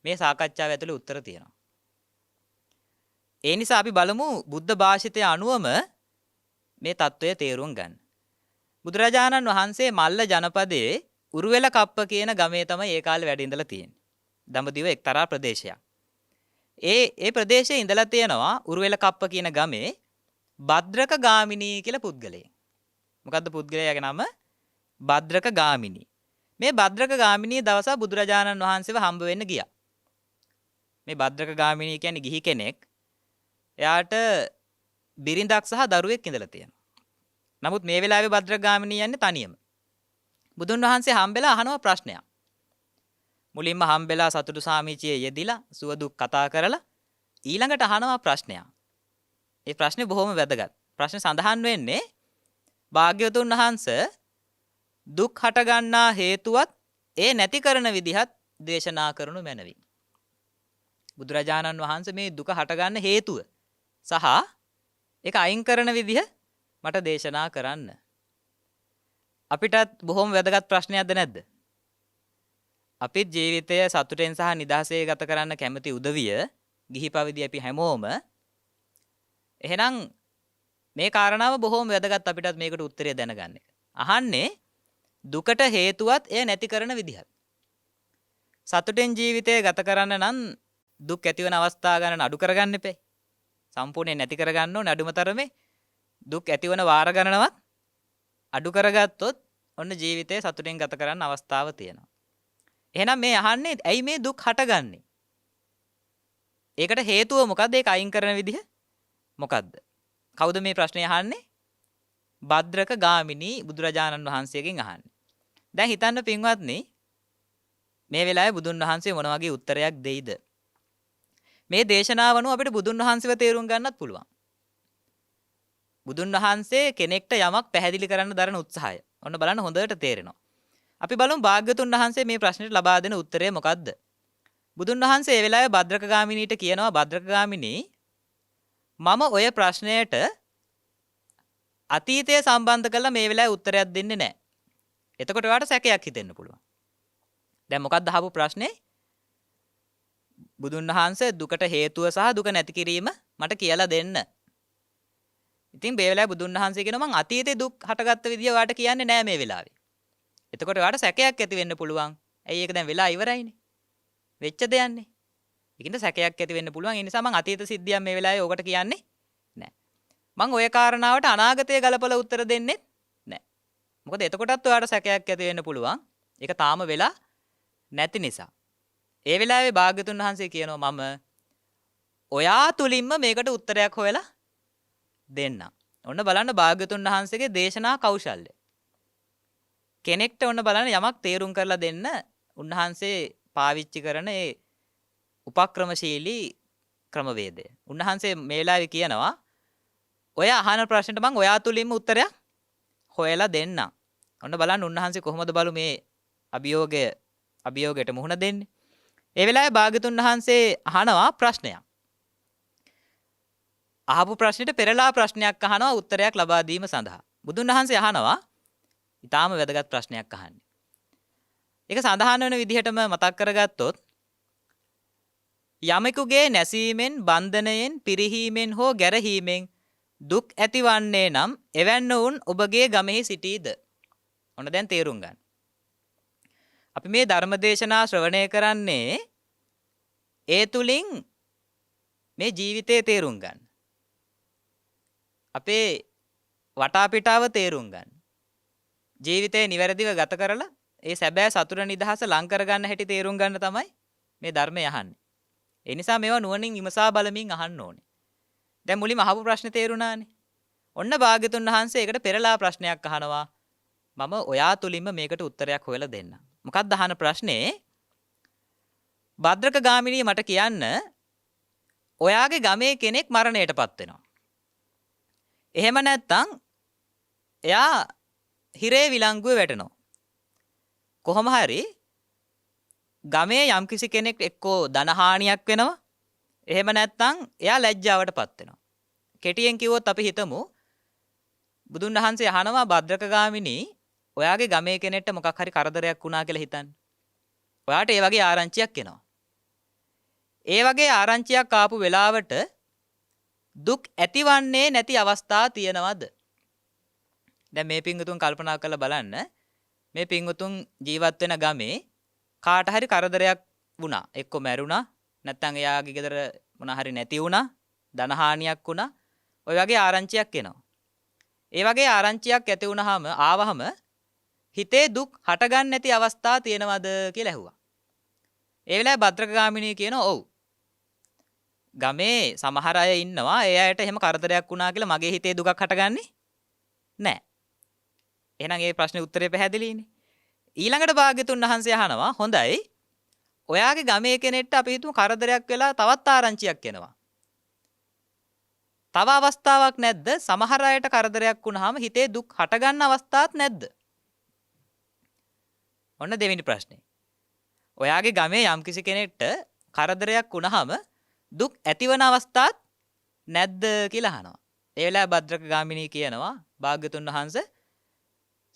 මේ සාකච්ඡාව ඇතුලේ උත්තර තියෙනවා. ඒ නිසා අපි බලමු බුද්ධ භාෂිතය අනුවම මේ தত্ত্বය තේරුම් ගන්න. බුදුරජාණන් වහන්සේ මල්ල ජනපදයේ උරුවෙල කප්ප කියන ගමේ තමයි ඒ කාලේ වැඩ ඉඳලා තියෙන්නේ. දඹදිව එක්තරා ප්‍රදේශයක්. ඒ ප්‍රදේශයේ ඉඳලා තියෙනවා උරුවෙල කප්ප කියන ගමේ භද්‍රක ගාමිණී කියලා පුද්ගලයෙක්. මොකද්ද පුද්ගලයාගේ නම? භද්‍රක ගාමිණී. මේ භද්‍රක ගාමිණී දවසක් බුදුරජාණන් වහන්සේව හම්බ වෙන්න ගියා. මේ භද්‍රක ගාමිණී කියන්නේ ගිහි කෙනෙක්. එයාට බිරිඳක් සහ දරුවෙක් ඉඳලා තියෙනවා. නමුත් මේ වෙලාවේ භද්‍රක ගාමිණී යන්නේ තනියම. බුදුන් වහන්සේ හම්බෙලා අහනවා ප්‍රශ්නයක්. මුලින්ම හම්බෙලා සතුටු සාමිචියේ යෙදිලා සුව දුක් කතා කරලා ඊළඟට අහනවා ප්‍රශ්නයක්. ඒ ප්‍රශ්නේ බොහොම වැදගත්. ප්‍රශ්නේ සඳහන් වෙන්නේ භාග්‍යවතුන් වහන්සේ දුක් හටගන්නා හේතුවත් ඒ නැති කරන විදිහත් දේශනා කරනු මැනවි. බුදුරජාණන් වහන්සේ මේ දුක හටගන්න හේතුව සහ ඒක අයින් කරන විදිහ මට දේශනා කරන්න. අපිටත් බොහොම වැදගත් ප්‍රශ්නයක්ද නැද්ද? අපිත් ජීවිතය සතුටෙන් සහ නිදහසේ ගත කරන්න කැමති උදවිය ගිහි පැවිදි අපි හැමෝම. එහෙනම් මේ කාරණාව බොහොම වැදගත් අපිටත් මේකට උත්තරය දැනගන්න එක. අහන්නේ දුකට හේතුවත් එය නැති කරන විදිහත්. සතුටෙන් ජීවිතය ගත කරන්න නම් දුක් ඇතිවන අවස්ථා ගණන අඩු කරගන්න එපේ. සම්පූර්ණයෙන් නැති කරගන්න ඕනේ. අඩුම තරමේ දුක් ඇතිවන වාර ගණනවත් අඩු කරගත්තොත් ඔන්න ජීවිතේ සතුටින් ගත කරන්න අවස්ථාව තියෙනවා. එහෙනම් මේ අහන්නේ ඇයි මේ දුක් හටගන්නේ? ඒකට හේතුව මොකද්ද? ඒක අයින් කරන විදිහ මොකද්ද? කවුද මේ ප්‍රශ්නේ අහන්නේ? භද්‍රක ගාමිණී බුදුරජාණන් වහන්සේගෙන් අහන්නේ. දැන් හිතන්න පින්වත්නි මේ වෙලාවේ බුදුන් වහන්සේ මොන වගේ උත්තරයක් දෙයිද? මේ දේශනාව අනුව අපිට බුදුන් වහන්සේව තේරුම් ගන්නත් පුළුවන්. බුදුන් වහන්සේ කෙනෙක්ට යමක් පැහැදිලි කරන්න දරන උත්සාහය. ඔන්න බලන්න හොඳට තේරෙනවා. අපි බලමු භාග්‍යවතුන් වහන්සේ මේ ප්‍රශ්නෙට ලබා දෙන උත්තරය මොකද්ද? බුදුන් වහන්සේ ඒ වෙලාවේ භද්‍රක ගාමිණීට කියනවා භද්‍රක ගාමිණී මම ඔය ප්‍රශ්නයට අතීතය සම්බන්ධ කරලා මේ වෙලාවේ උත්තරයක් දෙන්නේ නැහැ. එතකොට ඔයාලට සැකයක් හිතෙන්න පුළුවන්. දැන් මොකක්ද අහපු ප්‍රශ්නේ? බුදුන් වහන්සේ දුකට හේතුව සහ දුක නැති කිරීම මට කියලා දෙන්න. ඉතින් මේ වෙලාවේ බුදුන් වහන්සේ කියනවා මං අතීතේ දුක් හටගත්ත විදිය ඔයාලට කියන්නේ නැහැ මේ වෙලාවේ. එතකොට ඔයාලට සැකයක් ඇති වෙන්න පුළුවන්. ඇයි ඒක දැන් වෙලා ඉවරයිනේ. වෙච්ච දෙයක්නේ. ඒකින්ද සැකයක් ඇති වෙන්න පුළුවන්. ඒ නිසා මං අතීත සිද්ධියක් මේ වෙලාවේ ඔකට කියන්නේ නැහැ. මං ওই කාරණාවට අනාගතයේ ගලපලා උත්තර දෙන්නේ නැහැ. මොකද එතකොටත් ඔයාලට සැකයක් ඇති වෙන්න පුළුවන්. ඒක තාම වෙලා නැති නිසා. ඒ වෙලාවේ භාග්‍යතුන් වහන්සේ කියනවා මම ඔයා තුලින්ම මේකට උත්තරයක් හොයලා දෙන්න. ඔන්න බලන්න භාග්‍යතුන් වහන්සේගේ දේශනා කෞශල්‍ය. කෙනෙක්ට ඔන්න බලන්න යමක් තේරුම් කරලා දෙන්න උන්වහන්සේ පාවිච්චි කරන ඒ උපක්‍රමශීලී ක්‍රමවේදය. උන්වහන්සේ මේ වෙලාවේ කියනවා ඔය අහන ප්‍රශ්නෙට මම ඔයා තුලින්ම උත්තරයක් හොයලා දෙන්නම්. ඔන්න බලන්න උන්වහන්සේ කොහොමද බලු මේ අභියෝගයට මුහුණ දෙන්නේ. ඒ වෙලාවේ භාග්‍යතුන් වහන්සේ අහනවා ප්‍රශ්නයක්. අහපු ප්‍රශ්නෙට පෙරලා ප්‍රශ්නයක් අහනවා උත්තරයක් ලබා දීම සඳහා. බුදුන් වහන්සේ අහනවා ඊටාම වැදගත් ප්‍රශ්නයක් අහන්නේ. ඒක සඳහන් වෙන විදිහටම මතක් කරගත්තොත් යමෙකුගේ නැසීමෙන් බන්ධනයෙන් පිරිහීමෙන් හෝ ගැරහීමෙන් දුක් ඇතිවන්නේ නම් එවැන්න වුන් ඔබගේ ගමෙහි සිටීද? ඔන්න දැන් තේරුම් ගන්න. අපි මේ ධර්මදේශනා ශ්‍රවණය කරන්නේ ඒ තුලින් මේ ජීවිතේ තේරුම් ගන්න. අපේ වටාපිටාව තේරුම් ගන්න. ජීවිතේ නිවැරදිව ගත කරලා ඒ සැබෑ සතුට නිදහස ලං කරගන්න හැටි තේරුම් ගන්න තමයි මේ ධර්මය අහන්නේ. ඒ නිසා මේවා නුවණින් විමසා බලමින් අහන්න ඕනේ. දැන් මුලින්ම අහපු ප්‍රශ්නේ තේරුණානේ. ඔන්න භාග්‍යතුන් වහන්සේ ඒකට පෙරලා ප්‍රශ්නයක් අහනවා. මම ඔයා තුලින්ම මේකට උත්තරයක් හොයලා දෙන්නම්. මොකක්ද අහන ප්‍රශ්නේ? භද්‍රක ගාමිණී මට කියන්න ඔයාගේ ගමේ කෙනෙක් මරණයටපත් වෙනවා. එහෙම නැත්නම් එයා හිරේ විලංගුවේ වැටෙනවා. කොහොම හරි ගමේ යම්කිසි කෙනෙක් එක්කෝ ධනහානියක් වෙනවා. එහෙම නැත්නම් එයා ලැජ්ජාවටපත් වෙනවා. කෙටියෙන් කිව්වොත් අපි හිතමු බුදුන් වහන්සේ අහනවා භද්‍රක ගාමිණී ඔයාගේ ගමේ කෙනෙක්ට මොකක් හරි කරදරයක් වුණා කියලා හිතන්න. ඔයාට ඒ වගේ ආරංචියක් එනවා. ඒ වගේ ආරංචියක් ආපු වෙලාවට දුක් ඇතිවන්නේ නැති අවස්ථා තියෙනවද? දැන් මේ පිංගුතුන් කල්පනා කරලා බලන්න. මේ පිංගුතුන් ජීවත් වෙන ගමේ කාට හරි කරදරයක් වුණා. එක්ක මැරුණා, නැත්නම් එයාගේ ගෙදර මොන හරි නැති වුණා, ධනහානියක් වුණා. ඔය වගේ ආරංචියක් එනවා. ඒ වගේ ආරංචියක් ඇති වුණාම ආවහම හිතේ දුක් හටගන්නේ නැති අවස්ථා තියෙනවද කියලා ඇහුවා. ඒ වෙලාවේ භද්‍රක ගාමිණී කියනවා ඔව්. ගමේ සමහර අය ඉන්නවා ඒ අයට එහෙම කරදරයක් වුණා කියලා මගේ හිතේ දුකක් හටගන්නේ නැහැ. එහෙනම් ඒ ප්‍රශ්නේ උත්තරේ පැහැදිලිනේ. ඊළඟට භාග්‍යතුන් වහන්සේ අහනවා හොඳයි. ඔයාගේ ගමේ කෙනෙක්ට අපි හිතමු කරදරයක් වෙලා තවත් ආරංචියක් එනවා. තව අවස්ථාවක් නැද්ද? සමහර අයට කරදරයක් වුණාම හිතේ දුක් හටගන්න අවස්ථාවක් නැද්ද? ඔන්න දෙවෙනි ප්‍රශ්නේ. ඔයාගේ ගමේ යම්කිසි කෙනෙක්ට කරදරයක් වුණාම දුක් ඇතිවන අවස්ථාවක් නැද්ද කියලා අහනවා. ඒ වෙලාවේ භද්‍රක ගාමිණී කියනවා භාග්‍යතුන් වහන්සේ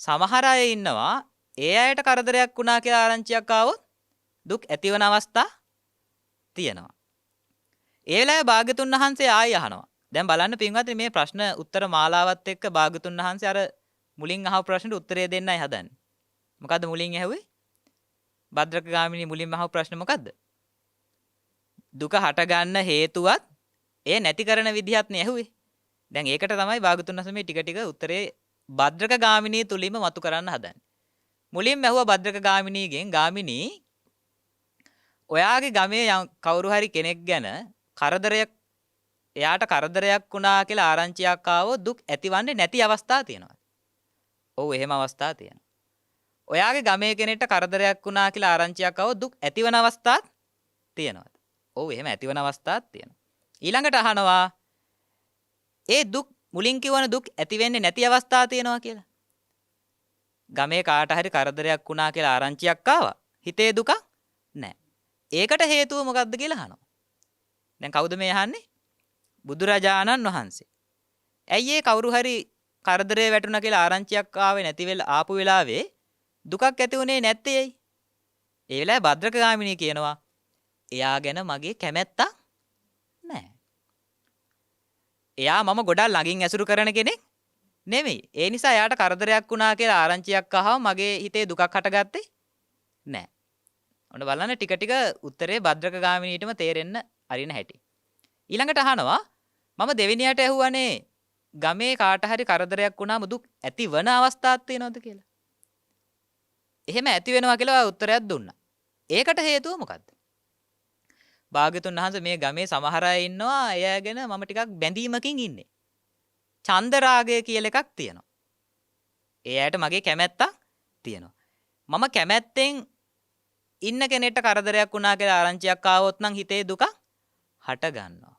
සමහර අය ඉන්නවා ඒ අයට කරදරයක් වුණා කියලා ආරංචියක් ආවොත් දුක් ඇතිවන අවස්ථා තියෙනවා. ඒ වෙලාවේ භාග්‍යතුන් වහන්සේ ආයෙ අහනවා. දැන් බලන්න පින්වත්නි මේ ප්‍රශ්න උත්තර මාලාවත් එක්ක භාග්‍යතුන් වහන්සේ අර මුලින් අහපු ප්‍රශ්නෙට උත්තරය දෙන්නයි හදන්නේ. මොකද්ද මුලින් ඇහුවේ? භද්‍රක ගාමිණී මුලින්ම අහපු ප්‍රශ්නේ මොකද්ද? දුක හටගන්න හේතුවත් ඒ නැති කරන විදිහත් නේ ඇහුවේ. දැන් ඒකට තමයි භාග්‍යතුන් වහන්සේ මේ ටික ටික උත්තරේ භද්‍රක ගාමිණී තුලින්ම මතු කරන්න හදන්නේ. මුලින්ම ඇහුවා භද්‍රක ගාමිණීගෙන් ගාමිණී ඔයාගේ ගමේ කවුරු හරි කෙනෙක් ගැන කරදරයක් එයාට කරදරයක් වුණා කියලා ආරංචියක් ආවොත් දුක් ඇතිවන්නේ නැති අවස්ථා තියෙනවා. ඔව් එහෙම අවස්ථා තියෙනවා. ඔයාගේ ගමේ කෙනෙක්ට කරදරයක් වුණා කියලා ආරංචියක් ආවොත් දුක් ඇතිවන අවස්ථාත් තියෙනවා. ඔව් එහෙම ඇතිවන අවස්ථාත් තියෙනවා. ඊළඟට අහනවා ඒ දුක් මුලින් කියවන දුක් ඇති වෙන්නේ නැති අවස්ථා තියෙනවා කියලා. ගමේ කාට හරි කරදරයක් වුණා කියලා ආරංචියක් ආවා. හිතේ දුකක් නැහැ. ඒකට හේතුව මොකක්ද කියලා අහනවා. දැන් කවුද මේ අහන්නේ? බුදුරජාණන් වහන්සේ. ඇයි ඒ කවුරු හරි කරදරේ වැටුණා කියලා ආරංචියක් ආවේ නැති වෙලා ආපු වෙලාවේ දුකක් ඇති වුණේ නැත්තේ ඇයි? ඒ වෙලාවේ භද්‍රක ගාමිණී කියනවා එයා ගැන මගේ කැමැත්තක් නැහැ. එයා මම ගොඩක් ළඟින් ඇසුරු කරන කෙනෙක් නෙමෙයි. ඒ නිසා එයාට කරදරයක් වුණා කියලා ආරංචියක් ආවම මගේ හිතේ දුකක් හටගත්තේ නැහැ. ඔන්න බලන්න ටික ටික උත්තරේ භද්‍රක ගාමිණීටම තේරෙන්න අරින හැටි. ඊළඟට අහනවා මම දෙවෙනියට ඇහුවනේ ගමේ කාට හරි කරදරයක් වුණාම දුක් ඇතිවන අවස්ථාවක් තියෙනවද කියලා. එහෙම ඇති වෙනවා කියලා උත්තරයක් දුන්නා. ඒකට හේතුව මොකද්ද? භාග්‍යතුන් වහන්සේ මේ ගමේ සමහර අය ඉන්නවා එයා ගැන මම ටිකක් බැඳීමකින් ඉන්නේ. චන්ද රාගය කියලා එකක් තියෙනවා. ඒ ඇයට මගේ කැමැත්තක් තියෙනවා. මම කැමැත්තෙන් ඉන්න කෙනෙක්ට කරදරයක් වුණා කියලා ආරංචියක් ආවොත් නම් හිතේ දුක හට ගන්නවා.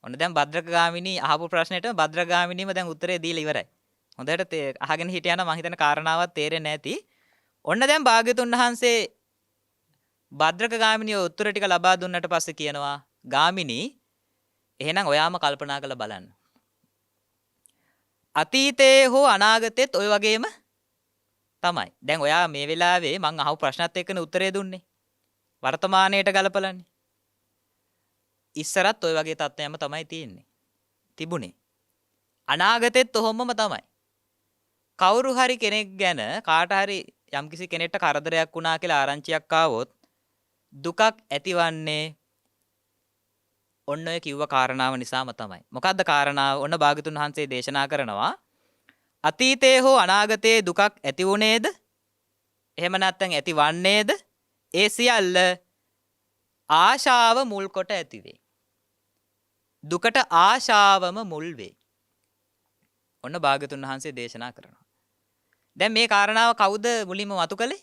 ඔන්න දැන් භද්‍රකගාමිනී අහපු ප්‍රශ්නෙට භද්‍රගාමිනීම දැන් උත්තරේ දීලා ඉවරයි. හොඳට අහගෙන හිටියා නම් මම හිතන කාරණාවක් තේරෙන්නේ නැති. ඔන්න දැන් භාග්‍යතුන් වහන්සේ භද්‍රකගාමිනිය උත්තර ටික ලබා දුන්නට පස්සේ කියනවා ගාමිනී එහෙනම් ඔයාම කල්පනා කරලා බලන්න. අතීතයේ හෝ අනාගතෙත් ඔය වගේම තමයි. දැන් ඔයා මේ වෙලාවේ මං අහපු ප්‍රශ්නත් එක්කනේ උත්තරේ දුන්නේ. වර්තමානයට ගලපලන්නේ. ඉස්සරත් ඔය වගේ තත්ත්වයක්ම තමයි තියෙන්නේ. තිබුණේ. අනාගතෙත් ඔහොමම තමයි. කවුරු හරි කෙනෙක් ගැන කාට හරි යම්කිසි කෙනෙක්ට කරදරයක් වුණා කියලා ආරංචියක් ආවොත් දුකක් ඇතිවන්නේ ඔන්න ඔය කිව්ව කාරණාව නිසාම තමයි. මොකද්ද කාරණාව? ඔන්න භාග්‍යතුන් වහන්සේ දේශනා කරනවා අතීතයේ හෝ අනාගතයේ දුකක් ඇති වුණේද? එහෙම නැත්නම් ඇතිවන්නේද? ඒ සියල්ල ආශාව මුල් කොට ඇති වේ. දුකට ආශාවම මුල් වේ. ඔන්න භාග්‍යතුන් වහන්සේ දේශනා කරනවා. දැන් මේ කාරණාව කවුද මුලින්ම මතු කළේ?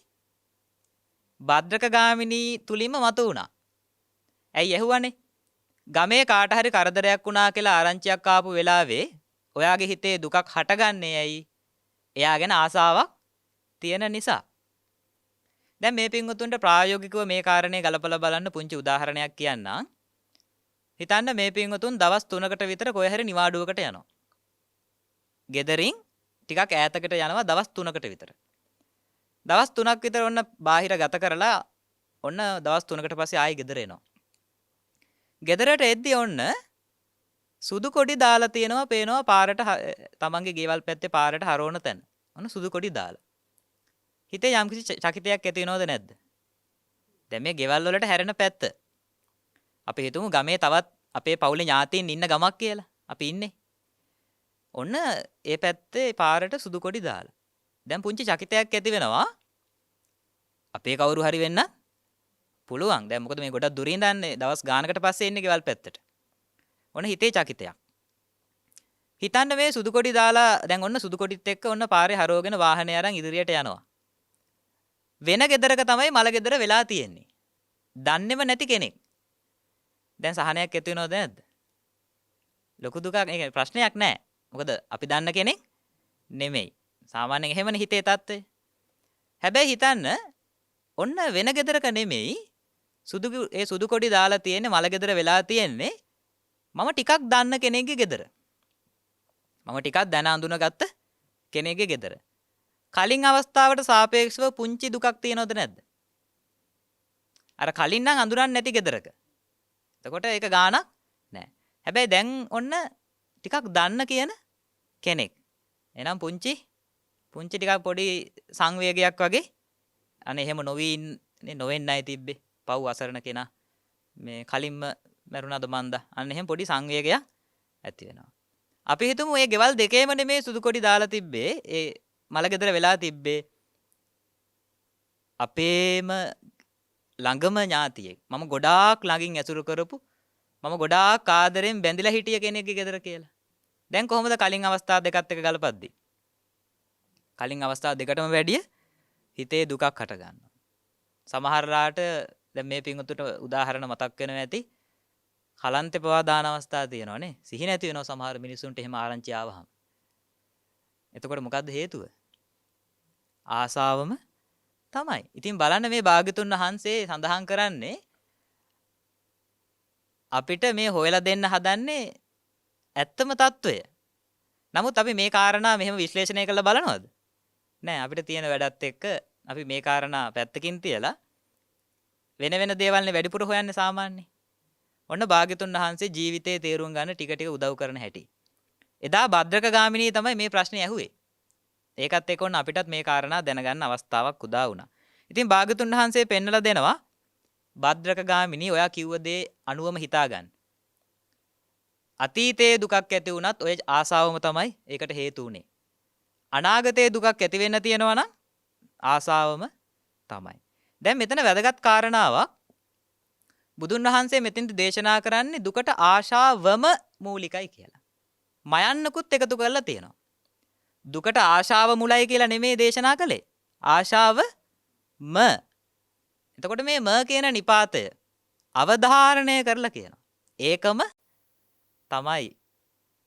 භද්‍රකගාමිනී තුලින්ම මතු වුණා. ඇයි ඇහුවනේ? ගමේ කාට හරි කරදරයක් වුණා කියලා ආරංචියක් ආපු වෙලාවේ ඔයාගේ හිතේ දුකක් හටගන්නේ ඇයි? එයා ගැන ආසාවක් තියෙන නිසා. දැන් මේ පින්වතුන්ට ප්‍රායෝගිකව මේ කාරණේ ගලපලා බලන්න පුංචි උදාහරණයක් කියන්නම්. හිතන්න මේ පින්වතුන් දවස් 3කට විතර කොහේ හරි නිවාඩුවකට යනවා. ගෙදරින් ටිකක් ඈතකට යනවා දවස් 3කට විතර. දවස් 3ක් විතර ඔන්න බාහිර ගත කරලා ඔන්න දවස් 3කට පස්සේ ආයෙ ගෙදර එනවා. ගෙදරට එද්දි ඔන්න සුදු කොඩි දාලා තියෙනවා පේනවා පාරට තමන්ගේ ගෙවල් පැත්තේ පාරට හරවන තැන. ඔන්න සුදු කොඩි දාලා. හිතේ යම්කිසි චකිතයක් ඇති වෙනවද නැද්ද? දැන් මේ ගෙවල් වලට හැරෙන පැත්ත. අපි හිතමු ගමේ තවත් අපේ පවුලේ ඥාතීන් ඉන්න ගමක් කියලා. අපි ඉන්නේ. ඔන්න ඒ පැත්තේ පාරට සුදු කොඩි දාලා. දැන් පුංචි චකිතයක් ඇති වෙනවා. අපේ කවුරු හරි වෙන්න පුළුවන්. දැන් මොකද මේ ගොඩක් දුරින් දන්නේ දවස් ගානකට පස්සේ ඉන්නේ ගෙවල් පැත්තට. ඔන්න හිතේ චකිතයක්. හිතන්න මේ සුදු කොඩි දාලා දැන් ඔන්න සුදු කොඩිත් එක්ක ඔන්න පාරේ හරවගෙන වාහනේ අරන් ඉදිරියට යනවා. වෙන ගෙදරක තමයි මල ගෙදර වෙලා තියෙන්නේ. දන්නේම නැති කෙනෙක්. දැන් සහනයක් ඇති වෙනවද නැද්ද? ලොකු දුකක් ඒක ප්‍රශ්නයක් නෑ. මොකද අපි දන්න කෙනෙක් නෙමෙයි. සාමාන්‍යයෙන් එහෙමනේ හිතේ තත්ත්වය. හැබැයි හිතන්න ඔන්න වෙන ගෙදරක නෙමෙයි ඒ සුදු කොඩි දාලා තියෙන්නේ මල ගෙදර වෙලා තියෙන්නේ මම ටිකක් දන්න කෙනෙක්ගේ ගෙදර. මම ටිකක් දැන අඳුනගත්ත කෙනෙක්ගේ ගෙදර. කලින් අවස්ථාවට සාපේක්ෂව පුංචි දුකක් තියෙනවද නැද්ද? අර කලින් නම් අඳුරන්නේ නැති ගෙදරක. එතකොට ඒක ගාණක් නෑ. හැබැයි දැන් ඔන්න ටිකක් දන්න කියන කෙනෙක්. එහෙනම් පුංචි ටිකක් පොඩි සංවේගයක් වගේ අනේ එහෙම නොවෙන්නයි තිබ්බේ. පව් අසරණ කෙනා. මේ කලින්ම මරුණාද මන්ද? අන්න එහෙම පොඩි සංවේගයක් ඇති වෙනවා. අපි හිතමු මේ ගෙවල් දෙකේම නෙමේ සුදු කොඩි දාලා තිබ්බේ. ඒ මල ගෙදර වෙලා තිබ්බේ අපේම ළඟම ඥාතියෙක්. මම ගොඩාක් ළඟින් ඇසුරු කරපු මම ගොඩාක් ආදරෙන් බැඳිලා හිටිය කෙනෙක්ගේ ගෙදර කියලා. දැන් කොහොමද කලින් අවස්ථා දෙකත් එක ගලපද්දි? කලින් අවස්ථා දෙකටම වැඩිය හිතේ දුකක් හට ගන්නවා. සමහරලාට දැන් මේ පිංගුතුට උදාහරණ මතක් වෙනවා ඇති. කලන්තේ පවා දාන අවස්ථා තියෙනවා නේ. සිහි නැති වෙනවා සමහර මිනිසුන්ට එහෙම ආරංචි ආවහම. එතකොට මොකද්ද හේතුව? ආසාවම තමයි. ඉතින් බලන්න මේ භාග්‍යතුන් වහන්සේ සඳහන් කරන්නේ අපිට මේ හොයලා දෙන්න හදන්නේ ඇත්තම తত্ত্বය. නමුත් අපි මේ කාරණා මෙහෙම විශ්ලේෂණය කරලා බලනවද? නෑ අපිට තියෙන වැඩත් එක්ක අපි මේ කාරණා පැත්තකින් තියලා වෙන වෙන දේවල්නේ වැඩිපුර හොයන්නේ සාමාන්‍යයෙන්. ඔන්න භාග්‍යතුන් වහන්සේ ජීවිතේ තේරුම් ගන්න ටික ටික උදව් කරන හැටි. එදා භද්‍රකගාමිනී තමයි මේ ප්‍රශ්නේ ඇහුවේ. ඒකත් එක්ක ඔන්න අපිටත් මේ කාරණා දැනගන්න අවස්ථාවක් උදා වුණා. ඉතින් භාග්‍යතුන් වහන්සේ පෙන්නලා දෙනවා භද්‍රකගාමිනී ඔයා කිව්ව දේ අනුවම හිතාගන්න. අතීතයේ දුකක් ඇති වුණත් ඔය ආසාවම තමයි ඒකට හේතු උනේ. අනාගතයේ දුකක් ඇති වෙන්න තියෙනවා නම් ආසාවම තමයි. දැන් මෙතන වැදගත් කාරණාවක් බුදුන් වහන්සේ මෙතෙන්දි දේශනා කරන්නේ දුකට ආශාවම මූලිකයි කියලා. මයන්නකුත් එකතු කරලා තියෙනවා. දුකට ආශාව මුලයි කියලා නෙමෙයි දේශනා කළේ. ආශාවම. එතකොට මේ කියන නිපාතය අවධාරණය කරලා කියනවා. ඒකම තමයි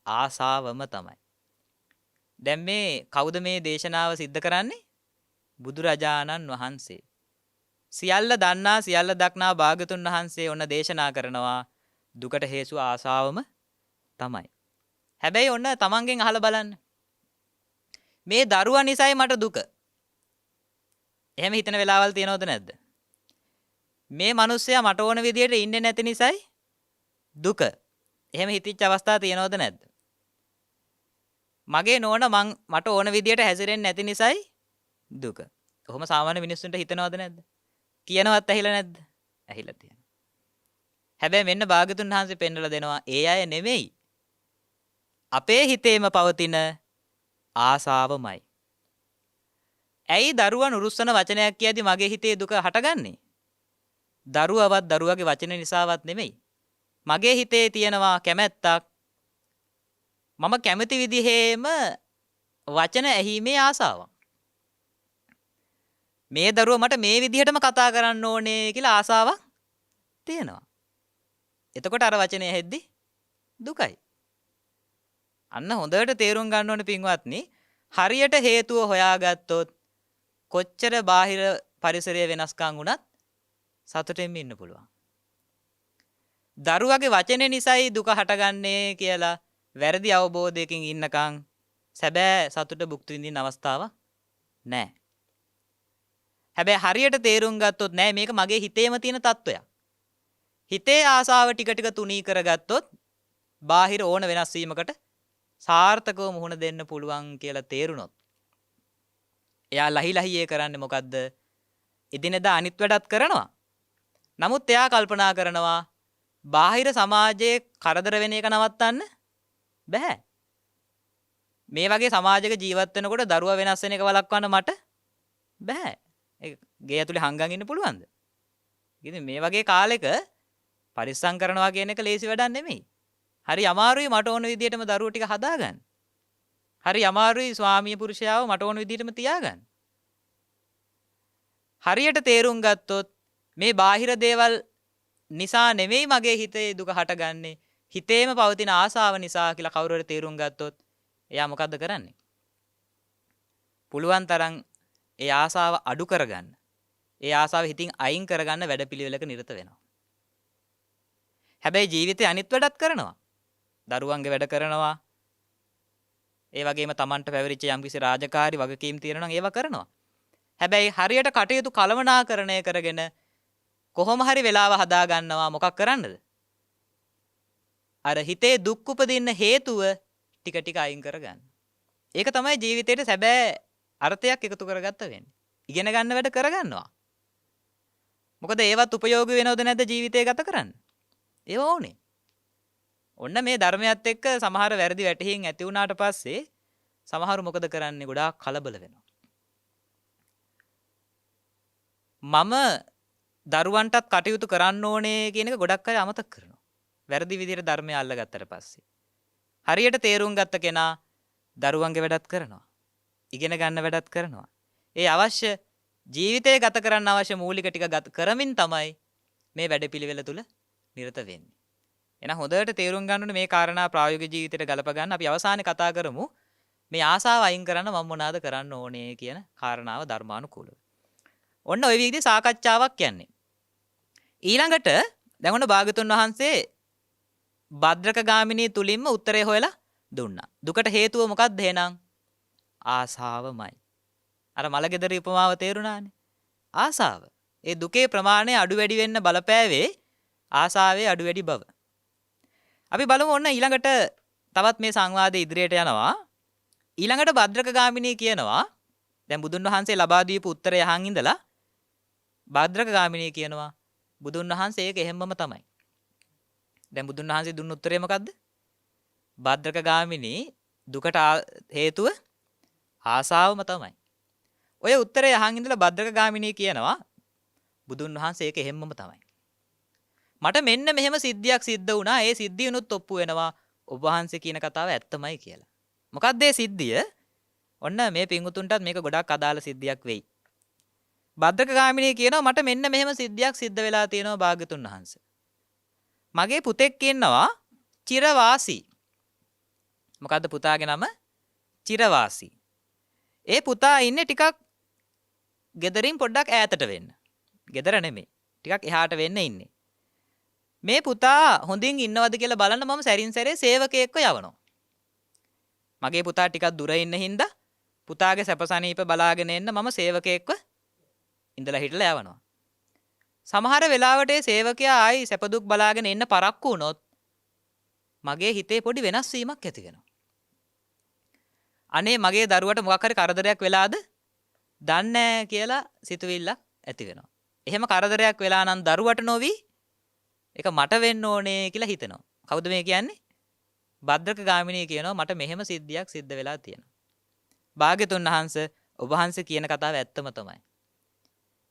ආසාවම තමයි. දැන් මේ කවුද මේ දේශනාව සිද්ධ කරන්නේ? බුදුරජාණන් වහන්සේ. සියල්ල දන්නා සියල්ල දක්නා භාගතුන් වහන්සේ ඔන්න දේශනා කරනවා දුකට හේතු ආසාවම තමයි. හැබැයි ඔන්න තමන්ගෙන් අහලා බලන්න. මේ දරුවා නිසායි මට දුක. එහෙම හිතන වෙලාවල් තියෙනවද නැද්ද? මේ මිනිස්සයා මට ඕන විදියට ඉන්නේ නැති නිසායි දුක. එහෙම හිතිච්ච අවස්ථා තියෙනවද නැද්ද? මගේ නෝන මට ඕන විදියට හැසිරෙන්නේ නැති නිසායි දුක. කොහොම සාමාන්‍ය මිනිස්සුන්ට හිතනවද නැද්ද? කියනවත් ඇහිලා නැද්ද? ඇහිලා තියෙනවා. හැබැයි මෙන්න භාගතුන් වහන්සේ පෙන්වලා දෙනවා ඒ අය නෙමෙයි. අපේ හිතේම පවතින ආසාවමයි. ඇයි දරුවා නුරුස්සන වචනයක් කියද්දි මගේ හිතේ දුක හටගන්නේ? දරුවවත් දරුවගේ වචන නිසාවත් නෙමෙයි. මගේ හිතේ තියෙනවා කැමැත්තක්. මම කැමති විදිහේම වචන ඇහිීමේ ආසාවක්. මේ දරුවා මට මේ විදිහටම කතා කරන්න ඕනේ කියලා ආසාවක් තියෙනවා. එතකොට අර වචනේ ඇහෙද්දි දුකයි. අන්න හොඳට තේරුම් ගන්න ඕනේ පින්වත්නි, හරියට හේතුව හොයාගත්තොත් කොච්චර බාහිර පරිසරයේ වෙනස්කම් වුණත් සතුටින් ඉන්න පුළුවන්. දරුවගේ වචනේ නිසායි දුක හටගන්නේ කියලා වැරදි අවබෝධයකින් ඉන්නකම් සැබෑ සතුට භුක්ති විඳින්න අවස්ථාවක් නැහැ. හැබැයි හරියට තේරුම් ගත්තොත් නෑ මේක මගේ හිතේම තියෙන තත්වයක්. හිතේ ආසාව ටික ටික තුනී කරගත්තොත් බාහිර ඕන වෙනස් වීමකට සාර්ථකව මුහුණ දෙන්න පුළුවන් කියලා තේරුණොත් එයා ලහි කරන්නේ මොකද්ද? එදිනෙදා අනිත් වැඩත් කරනවා. නමුත් එයා කල්පනා කරනවා බාහිර සමාජයේ කරදර වෙන එක නවත්තන්න බෑ. මේ වගේ සමාජයක ජීවත් වෙනකොට දරුවා වෙනස් වෙන එක වළක්වන්න මට බෑ. ගේ ඇතුලේ හංගන් ඉන්න පුළුවන්ද? ඉතින් මේ වගේ කාලෙක පරිස්සම් කරනවා කියන එක ලේසි වැඩක් නෙමෙයි. හරි අමාරුයි මට ඕන විදිහටම දරුවෝ ටික හදාගන්න. හරි අමාරුයි ස්වාමීය පුරුෂයාව මට ඕන විදිහටම තියාගන්න. හරියට තේරුම් ගත්තොත් මේ බාහිර දේවල් නිසා නෙමෙයි මගේ හිතේ දුක හටගන්නේ. හිතේම පවතින ආසාව නිසා කියලා කවුරු හරි තේරුම් ගත්තොත් එයා මොකද්ද කරන්නේ? පුළුවන් තරම් ඒ ආසාව අඩු කරගන්න. ඒ ආසාව හිතින් අයින් කරගන්න වැඩපිළිවෙලක නිරත වෙනවා. හැබැයි ජීවිතේ අනිත් වැඩත් කරනවා. දරුවන්ගේ වැඩ කරනවා. ඒ වගේම Tamanට පැවරිච්ච යම්කිසි රාජකාරි වගකීම් තියෙනවා නම් ඒවා කරනවා. හැබැයි හරියට කටයුතු කළමනාකරණය කරගෙන කොහොම හරි වෙලාව හදා ගන්නවා මොකක් කරන්නද? අර හිතේ දුක් උපදින්න හේතුව ටික ටික අයින් කරගන්න. ඒක තමයි ජීවිතේට සැබෑ අර්ථයක් එකතු කරගත්ත වෙන්නේ. ඉගෙන ගන්න වැඩ කරගන්නවා. මොකද ඒවත් උපයෝගී වෙනවද නැද්ද ජීවිතේ ගත කරන්න? ඒව ඕනේ. ඔන්න මේ ධර්මයත් එක්ක සමහර වැරදි වැටහීම් ඇති වුණාට පස්සේ සමහරු මොකද කරන්නේ? ගොඩාක් කලබල වෙනවා. මම දරුවන්ටත් කටයුතු කරන්න ඕනේ කියන එක ගොඩක් අය අමතක කරනවා. වැරදි විදිහට ධර්මය අල්ලගත්තට පස්සේ. හරියට තේරුම් ගත්ත කෙනා දරුවන්ගේ වැඩත් කරනවා. ඉගෙන ගන්න වැඩත් කරනවා. ඒ අවශ්‍ය ජීවිතය ගත කරන්න අවශ්‍ය මූලික ටික ගත කරමින් තමයි මේ වැඩපිළිවෙල තුල නිරත වෙන්නේ. එහෙනම් හොඳට තේරුම් ගන්න ඕනේ මේ කාරණා ප්‍රායෝගික ජීවිතයට ගලප ගන්න. අපි අවසානයේ කතා කරමු මේ ආසාව අයින් කරන්න මම මොනවාද කරන්න ඕනේ කියන කාරණාව ධර්මානුකූලව. ඔන්න ওই විදිහේ සාකච්ඡාවක් යන්නේ. ඊළඟට දැන් ඔන්න භාගතුන් වහන්සේ භද්‍රක ගාමිනී තුලින්ම උත්තරේ හොයලා දුන්නා. දුකට හේතුව මොකක්ද එහෙනම්? ආසාවමයි. අර මලගෙදර උපමාව තේරුණානේ. ආසාව. ඒ දුකේ ප්‍රමාණය අඩු වැඩි වෙන්න බලපෑවේ ආසාවේ අඩු වැඩි බව. අපි බලමු ඔන්න ඊළඟට තවත් මේ සංවාදයේ ඉදිරියට යනවා. ඊළඟට භද්‍රක ගාමිනී කියනවා දැන් බුදුන් වහන්සේ ලබා දීපු උත්තරය අහන් ඉඳලා භද්‍රක ගාමිනී කියනවා බුදුන් වහන්සේ ඒක එහෙම්මම තමයි. දැන් බුදුන් වහන්සේ දුන්න උත්තරය මොකද්ද? භද්‍රක ගාමිනී දුකට හේතුව ආසාවම තමයි. ඔය උත්තරේ අහන් ඉඳලා භද්‍රක ගාමිණී කියනවා බුදුන් වහන්සේ ඒක එහෙම්මම තමයි. මට මෙන්න මෙහෙම සිද්ධියක් සිද්ධ වුණා. ඒ සිද්ධියනොත් ඔප්පු වෙනවා ඔබ වහන්සේ කියන කතාව ඇත්තමයි කියලා. මොකක්ද ඒ සිද්ධිය? ඔන්න මේ පිංගුතුන්ටත් මේක ගොඩක් අදාළ සිද්ධියක් වෙයි. භද්‍රක ගාමිණී කියනවා මට මෙන්න මෙහෙම සිද්ධියක් සිද්ධ වෙලා තියෙනවා භාග්‍යතුන් වහන්සේ. මගේ පුතෙක් ඉන්නවා චිරවාසී. මොකද්ද පුතාගේ නම? චිරවාසී. ඒ පුතා ඉන්නේ ටිකක් ගෙදරින් පොඩ්ඩක් ඈතට වෙන්න. ගෙදර නෙමෙයි. ටිකක් එහාට වෙන්න ඉන්නේ. මේ පුතා හොඳින් ඉන්නවද කියලා බලන්න මම සැරින් සැරේ සේවකයෙක්ව යවනවා. මගේ පුතා ටිකක් දුර ඉන්න හින්දා පුතාගේ සැපසනීප බලාගෙන එන්න මම සේවකයෙක්ව ඉඳලා හිටලා යවනවා. සමහර වෙලාවට ඒ සේවකයා ආයි සැප දුක් බලාගෙන එන්න පරක්කු වුණොත් මගේ හිතේ පොඩි වෙනස් වීමක් ඇති වෙනවා. අනේ මගේ දරුවට මොකක් හරි කරදරයක් වෙලාද? දන්නේ නැහැ කියලා සිතුවිල්ලක් ඇති වෙනවා. එහෙම කරදරයක් වෙලා නම් දරුවට නොවි ඒක මට වෙන්න ඕනේ කියලා හිතෙනවා. කවුද මේ කියන්නේ? භද්‍රක ගාමිණී කියනවා මට මෙහෙම සිද්ධියක් සිද්ධ වෙලා තියෙනවා. භාග්‍යතුන් වහන්සේ ඔබ වහන්සේ කියන කතාව ඇත්තම තමයි.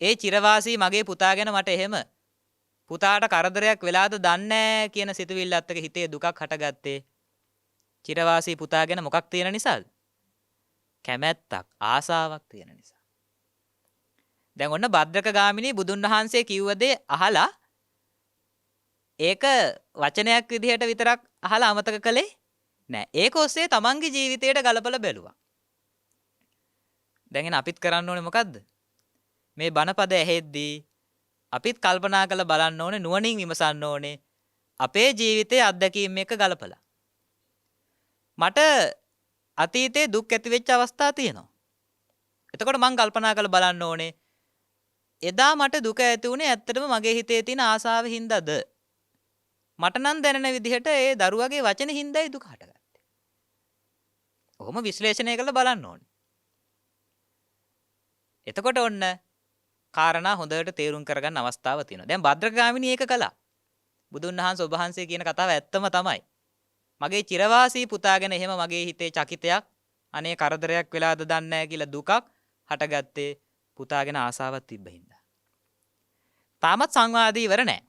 ඒ චිරවාසී මගේ පුතා ගැන මට එහෙම පුතාට කරදරයක් වෙලාද දන්නේ කියන සිතුවිල්ලත් එක්ක හිතේ දුකක් හටගත්තේ. චිරවාසී පුතා ගැන මොකක් තියෙන නිසාද? කැමැත්තක්, ආසාවක් තියෙන නිසා. දැන් ඔන්න භද්‍රක ගාමිණී බුදුන් වහන්සේ කිව්ව දේ අහලා ඒක වචනයක් විදිහට විතරක් අහලා අමතක කළේ නෑ. ඒක ඔස්සේ තමන්ගේ ජීවිතයට ගලපලා බැලුවා. දැන් අපිත් කරන්න ඕනේ මොකද්ද? මේ බණපද ඇහෙද්දී අපිත් කල්පනා කරලා බලන්න ඕනේ, නුවණින් විමසන්න ඕනේ. අපේ ජීවිතයේ අත්දැකීම් එක ගලපලා. මට අතීතේ දුක් ඇති වෙච්ච අවස්ථා තියෙනවා. එතකොට මම කල්පනා කරලා බලන්න ඕනේ එදා මට දුක ඇති වුණේ ඇත්තටම මගේ හිතේ තියෙන ආසාවෙ හින්දාද? මට නම් දැනෙන විදිහට ඒ දරුවගේ වචනේ හින්දායි දුක හටගත්තේ. ඔහොම විශ්ලේෂණය කරලා බලන්න ඕනේ. එතකොට ඔන්න කාරණා හොඳට තේරුම් කරගන්න අවස්ථාව තියෙනවා. දැන් භද්‍රක ගාමිණී ඒක කළා. බුදුන් වහන්සේ ඔබ වහන්සේ කියන කතාව ඇත්තම තමයි. මගේ චිරවාසී පුතා ගැන එහෙම මගේ හිතේ චකිතයක් අනේ කරදරයක් වෙලාද දන්නේ නැහැ කියලා දුකක් හටගත්තේ පුතා ගැන ආසාවක් තිබ්බ හින්දා. තාමත් සංවාදී ඉවර නැහැ.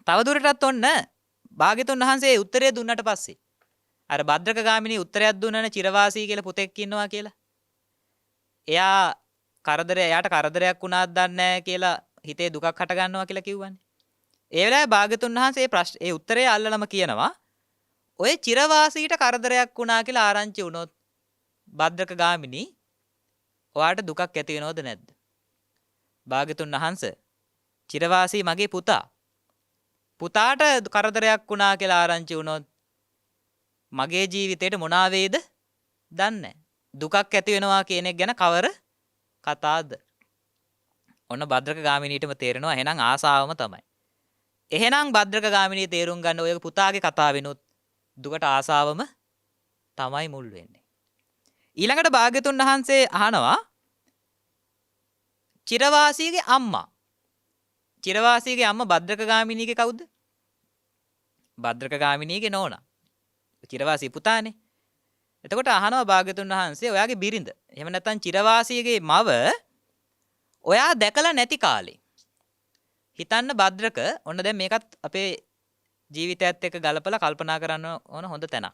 තවදුරටත් ඔන්න භාග්‍යතුන් වහන්සේ උත්තරය දුන්නට පස්සේ අර භද්‍රක ගාමිණී උත්තරයක් දුන්නන චිරවාසී කියලා පුතෙක් ඉන්නවා කියලා. එයාට කරදරයක් වුණාද දන්නේ නැහැ කියලා හිතේ දුකක් හට ගන්නවා කියලා කිව්වනේ. ඒ වෙලාවේ භාග්‍යතුන් වහන්සේ ඒ උත්තරය අල්ලලම කියනවා ඔය චිරවාසීට කරදරයක් වුණා කියලා ආරංචි වුණොත් භද්‍රක ගාමිණී ඔයාට දුකක් ඇති වෙනවද නැද්ද? භාග්‍යතුන් වහන්සේ චිරවාසී මගේ පුතාට කරදරයක් වුණා කියලා ආරංචි වුණොත් මගේ ජීවිතේට මොනවා වේද? දන්නේ දුකක් ඇති වෙනවා කියන එක ගැන කවර කතාවද? ඔන්න භද්‍රක ගාමිණීටම තේරෙනවා එහෙනම් ආසාවම තමයි. එහෙනම් භද්‍රක ගාමිණී තේරුම් ගන්න ඔය පුතාගේ කතාවෙනුත් දුකට ආසාවම තමයි මුල් වෙන්නේ. ඊළඟට භාග්‍යතුන් වහන්සේ අහනවා චිරවාසීගේ අම්මා. චිරවාසීගේ අම්මා භද්‍රක ගාමිණීගේ කවුද? භද්‍රක ගාමිණීගේ නෝනා. චිරවාසී පුතානේ. එතකොට අහනවා භාග්‍යතුන් වහන්සේ ඔයාගේ බිරිඳ. එහෙම නැත්නම් චිරවාසීගේ මව ඔයා දැකලා නැති කාලේ. හිතන්න භද්‍රක ඔන්න දැන් මේකත් අපේ ජීවිතයත් එක්ක ගලපලා කල්පනා කරන්න ඕන හොඳ තැනක්.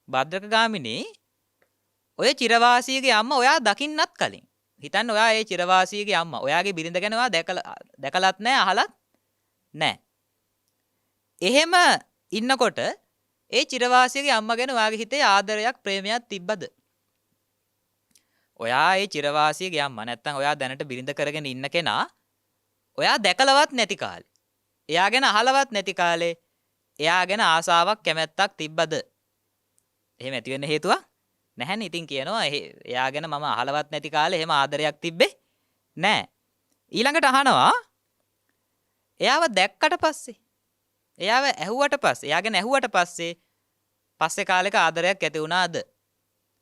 භද්‍රක ගාමිණී ඔය චිරවාසීගේ අම්මා ඔයා දකින්නත් කලින් හිතන්න ඔයා ඒ චිරවාසීගේ අම්මා ඔයාගේ බිරිඳ ගැන ඔයා දැකලත් නැහැ අහලත් නැහැ. එහෙම ඉන්නකොට ඒ චිරවාසීගේ අම්මා ගැන ඔයාගේ හිතේ ආදරයක් ප්‍රේමයක් තිබ්බද? ඔයා ඒ චිරවාසීගේ අම්මා නැත්තම් ඔයා දැනට බිරිඳ කරගෙන ඉන්න කෙනා ඔයා දැකලවත් නැති කාලේ. එයා ගැන අහලවත් නැති කාලේ එයා ගැන ආසාවක් කැමැත්තක් තිබ්බද? එහෙම ඇති වෙන්න හේතුවක් නැහැනේ. ඉතින් කියනවා එයා ගැන මම අහලවත් නැති කාලේ එහෙම ආදරයක් තිබ්බේ නැහැ. ඊළඟට අහනවා එයාව දැක්කට පස්සේ එයාව ඇහුවට පස්සේ එයා ගැන ඇහුවට පස්සේ කාලෙක ආදරයක් ඇති වුණාද?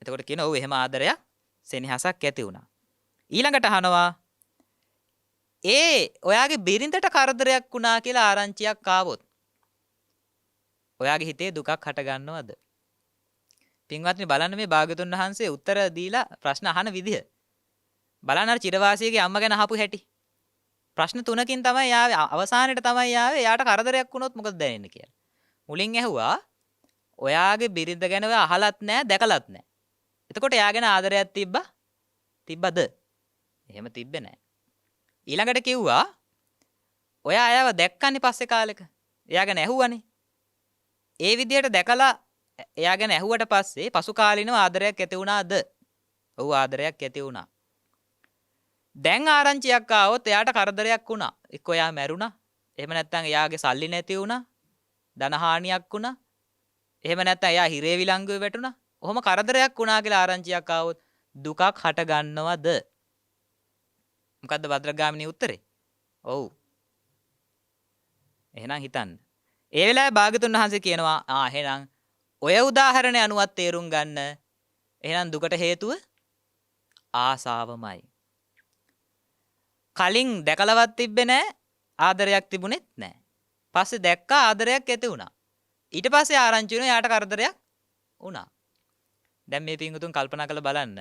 එතකොට කියනවා ඔව් එහෙම ආදරයක් සෙනෙහසක් ඇති වුණා. ඊළඟට අහනවා ඔයාගේ බිරිඳට කරදරයක් වුණා කියලා ආරංචියක් ආවොත් ඔයාගේ හිතේ දුකක් හට ගන්නවද? පින්වත්නි බලන්න මේ භාග්‍යතුන් වහන්සේ උත්තර දීලා ප්‍රශ්න අහන විදිහ. බලන්න අර චිරවාසියගේ අම්මා ගැන අහපු හැටි. ප්‍රශ්න තුනකින් තමයි යාවේ අවසානයේට තමයි යාවේ යාට කරදරයක් වුණොත් මොකද දැනෙන්නේ කියලා. මුලින් ඇහුවා ඔයාගේ බිරිඳ ගැන ඔයා අහලත් නැහැ දැකලත් නැහැ. එතකොට එයා ගැන ආදරයක් තිබ්බද? එහෙම තිබ්බේ නැහැ. ඊළඟට කිව්වා ඔයා අයව දැක්කන්නේ පස්සේ කාලෙක. එයා ගැන ඇහුවානේ. ඒ විදිහට දැකලා එයා ගැන ඇහුවට පස්සේ පසු කාලිනව ආදරයක් ඇති වුණාද? ඔව් ආදරයක් ඇති වුණා. දැන් ආරංචියක් ආවොත් එයාට කරදරයක් වුණා. එක්ක එයා මැරුණා. එහෙම නැත්නම් එයාගේ සල්ලි නැති වුණා. ධනහානියක් වුණා. එහෙම නැත්නම් එයා හිරේ විලංගුවේ වැටුණා. ඔහොම කරදරයක් වුණා කියලා ආරංචියක් ආවොත් දුකක් හට ගන්නවද? මොකද්ද භද්‍රගාමිනී උත්තරේ? ඔව්. එහෙනම් හිතන්න. ඒ වෙලාවේ භාග්‍යතුන් වහන්සේ කියනවා එහෙනම් ඔය උදාහරණය අනුවත් තේරුම් ගන්න. එහෙනම් දුකට හේතුව ආසාවමයි. කලින් දැකලවත් තිබ්බේ නැහැ. ආදරයක් තිබුණෙත් නැහැ. පස්සේ දැක්කා ආදරයක් ඇති වුණා. ඊට පස්සේ ආරංචි වෙනවා යාට කරදරයක් වුණා. දැන් මේ පිංගුතුන් කල්පනා කරලා බලන්න.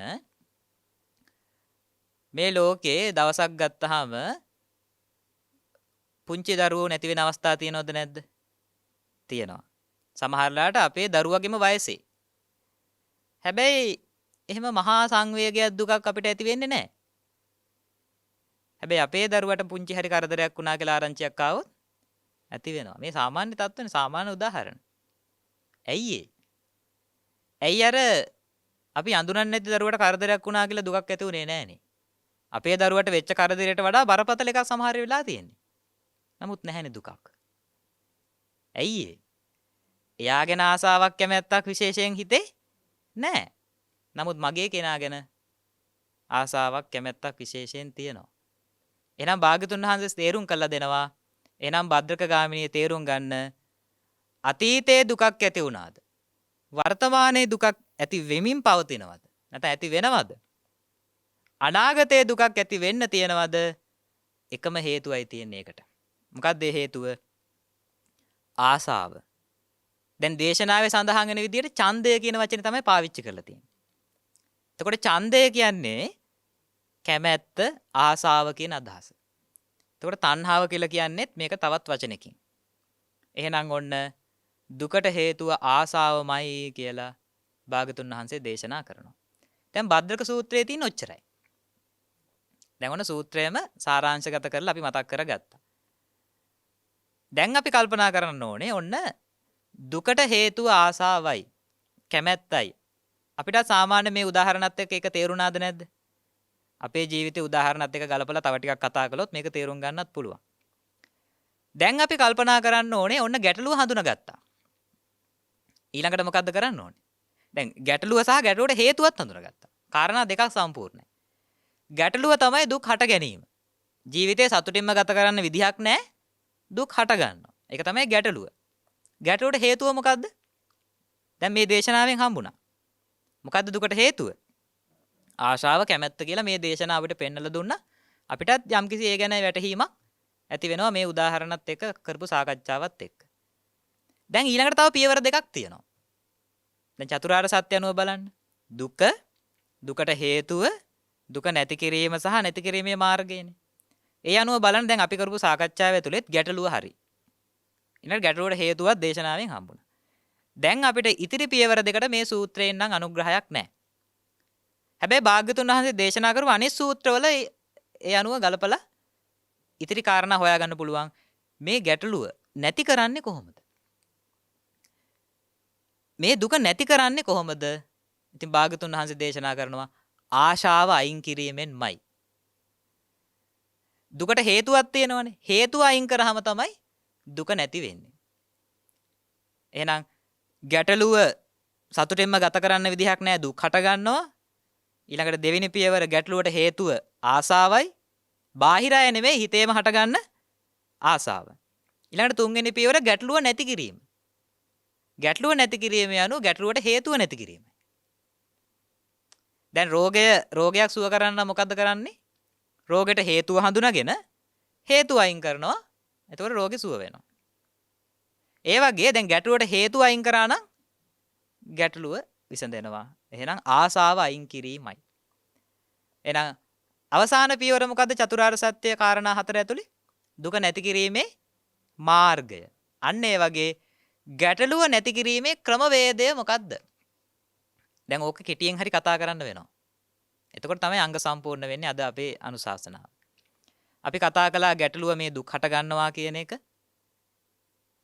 මේ ලෝකේ දවසක් ගත්තාම පුංචි දරුවෝ නැති වෙන අවස්ථා තියෙනවද නැද්ද? තියෙනවා. සමහරලාට අපේ දරුවගේම වයසේ. හැබැයි එහෙම මහා සංවේගයක් දුකක් අපිට ඇති වෙන්නේ නැහැ. හැබැයි අපේ දරුවට පුංචි හරි කරදරයක් වුණා කියලා ආරංචියක් ආවොත් ඇති වෙනවා. මේ සාමාන්‍ය තත්ත්වනේ සාමාන්‍ය උදාහරණ. ඇයි ඇයි අර අපි අඳුරන්නේ නැති දරුවට කරදරයක් වුණා කියලා දුකක් ඇති උනේ නැහනේ. අපේ දරුවට වෙච්ච කරදරයට වඩා බරපතල එකක් සමහර වෙලා තියෙන්නේ. නමුත් නැහැනේ දුකක්. ඇයි එයා ගැන ආසාවක් කැමැත්තක් විශේෂයෙන් හිතේ නැහැ. නමුත් මගේ කෙනා ගැන ආසාවක් කැමැත්තක් විශේෂයෙන් තියෙනවා. එහෙනම් භාග්‍යතුන් වහන්සේ තේරුම් කළා දෙනවා. එහෙනම් භද්‍රක ගාමිනිය තේරුම් ගන්න අතීතයේ දුකක් ඇති වුණාද? වර්තමානයේ දුකක් ඇති වෙමින් පවතිනවද? නැත්නම් ඇති වෙනවද? අනාගතයේ දුකක් ඇති වෙන්න තියෙනවද? එකම හේතුවයි තියෙන්නේ ඒකට. මොකක්ද ඒ හේතුව? ආසාව. දැන් දේශනාවේ සඳහන් වෙන විදිහට ඡන්දය කියන වචනේ තමයි පාවිච්චි කරලා තියෙන්නේ. එතකොට ඡන්දය කියන්නේ කැමැත්ත, ආසාව කියන අදහස. එතකොට තණ්හාව කියලා කියන්නේත් මේක තවත් වචනකින්. එහෙනම් ඔන්න දුකට හේතුව ආසාවමයි කියලා භාගතුන් වහන්සේ දේශනා කරනවා. දැන් භද්‍රක සූත්‍රයේ තියෙන ඔච්චරයි. දැන් ඔන්න සූත්‍රයම සාරාංශගත කරලා අපි මතක් කරගත්තා. දැන් අපි කල්පනා කරන්න ඕනේ ඔන්න දුකට හේතුව ආසාවයි, කැමැත්තයි. අපිට සාමාන්‍ය මේ උදාහරණත් එක්ක ඒක තේරුණාද නැද්ද? අපේ ජීවිතේ උදාහරණත් එක්ක ගලපලා තව ටිකක් කතා කළොත් මේක තේරුම් ගන්නත් පුළුවන්. දැන් අපි කල්පනා කරන්න ඕනේ ඔන්න ගැටලුව හඳුනාගත්තා. ඊළඟට මොකද්ද කරන්න ඕනේ? දැන් ගැටලුව සහ ගැටලුවට හේතුවත් හඳුනාගත්තා. කාරණා දෙකක් සම්පූර්ණයි. ගැටලුව තමයි දුක් හට ගැනීම. ජීවිතේ සතුටින්ම ගත කරන්න විදිහක් නැහැ. දුක් හට ගන්නවා. ඒක තමයි ගැටලුව. ගැටලුවට හේතුව මොකද්ද? දැන් මේ දේශනාවෙන් හම්බුණා. මොකද්ද දුකට හේතුව? ආශාව, කැමැත්ත කියලා මේ දේශනාව අපිට පෙන්වලා දුන්නා. අපිටත් යම්කිසි ඒ ගැන වැටහීමක් ඇති වෙනවා මේ උදාහරණත් එක්ක කරපු සාකච්ඡාවත් එක්ක. දැන් ඊළඟට තව පියවර දෙකක් තියෙනවා. දැන් චතුරාර්ය සත්‍ය අනුව බලන්න. දුකට හේතුව, දුක නැති කිරීම සහ නැති කිරීමේ මාර්ගයනේ. ඒ අනුව බලන්න දැන් අපි කරපු සාකච්ඡාව ඇතුළෙත් ගැටලුව හරි. ඊළඟ ගැටලුවට හේතුවක් දේශනාවෙන් හම්බුණා. දැන් අපිට ඉතිරි පියවර දෙකට මේ සූත්‍රයෙන් නම් අනුග්‍රහයක් නැහැ. හැබැයි භාග්‍යතුන් වහන්සේ දේශනා කරපු අනිත් සූත්‍රවල ඒ අනුව ගලපලා ඉතිරි කාරණා හොයාගන්න පුළුවන්. මේ ගැටලුව නැති කරන්නේ කොහොමද? මේ දුක නැති කරන්නේ කොහොමද? ඉතින් භාග්‍යතුන් වහන්සේ දේශනා කරනවා ආශාව අයින් කිරීමෙන්මයි. දුකට හේතුවක් තියෙනවනේ. හේතුව අයින් කරාම තමයි දුක නැති වෙන්නේ. එහෙනම් ගැටලුව සතුටින්ම ගත කරන්න විදිහක් නැහැ. දුක් හට ගන්නවා. ඊළඟට දෙවෙනි පියවර ගැටලුවට හේතුව ආසාවයි. බාහිර අය නෙමෙයි හිතේම හටගන්න ආසාව. ඊළඟට තුන්වෙනි පියවර ගැටලුව නැති කිරීම. ගැටලුව නැති කිරීම යනු ගැටලුවට හේතුව නැති කිරීම. දැන් රෝගයක් සුව කරන්න මොකද්ද කරන්නේ? රෝගෙට හේතුව හඳුනාගෙන හේතුව අයින් කරනවා. එතකොට රෝගේ සුව වෙනවා. ඒ වගේ දැන් ගැටලුවට හේතුව අයින් කරා නම් ගැටලුව විසඳෙනවා. එහෙනම් ආසාව අයින් කිරීමයි. එහෙනම් අවසාන පියවර මොකද්ද? චතුරාර්ය සත්‍ය කාරණා හතර ඇතුලේ දුක නැති කිරීමේ මාර්ගය. අන්න ඒ වගේ ගැටලුව නැති කිරීමේ ක්‍රමවේදය මොකද්ද? දැන් ඕක කෙටියෙන් හරි කතා කරන්න වෙනවා. එතකොට තමයි අංග සම්පූර්ණ වෙන්නේ අද අපේ අනුශාසනාව. අපි කතා කළා ගැටලුව මේ දුක් හට ගන්නවා කියන එක.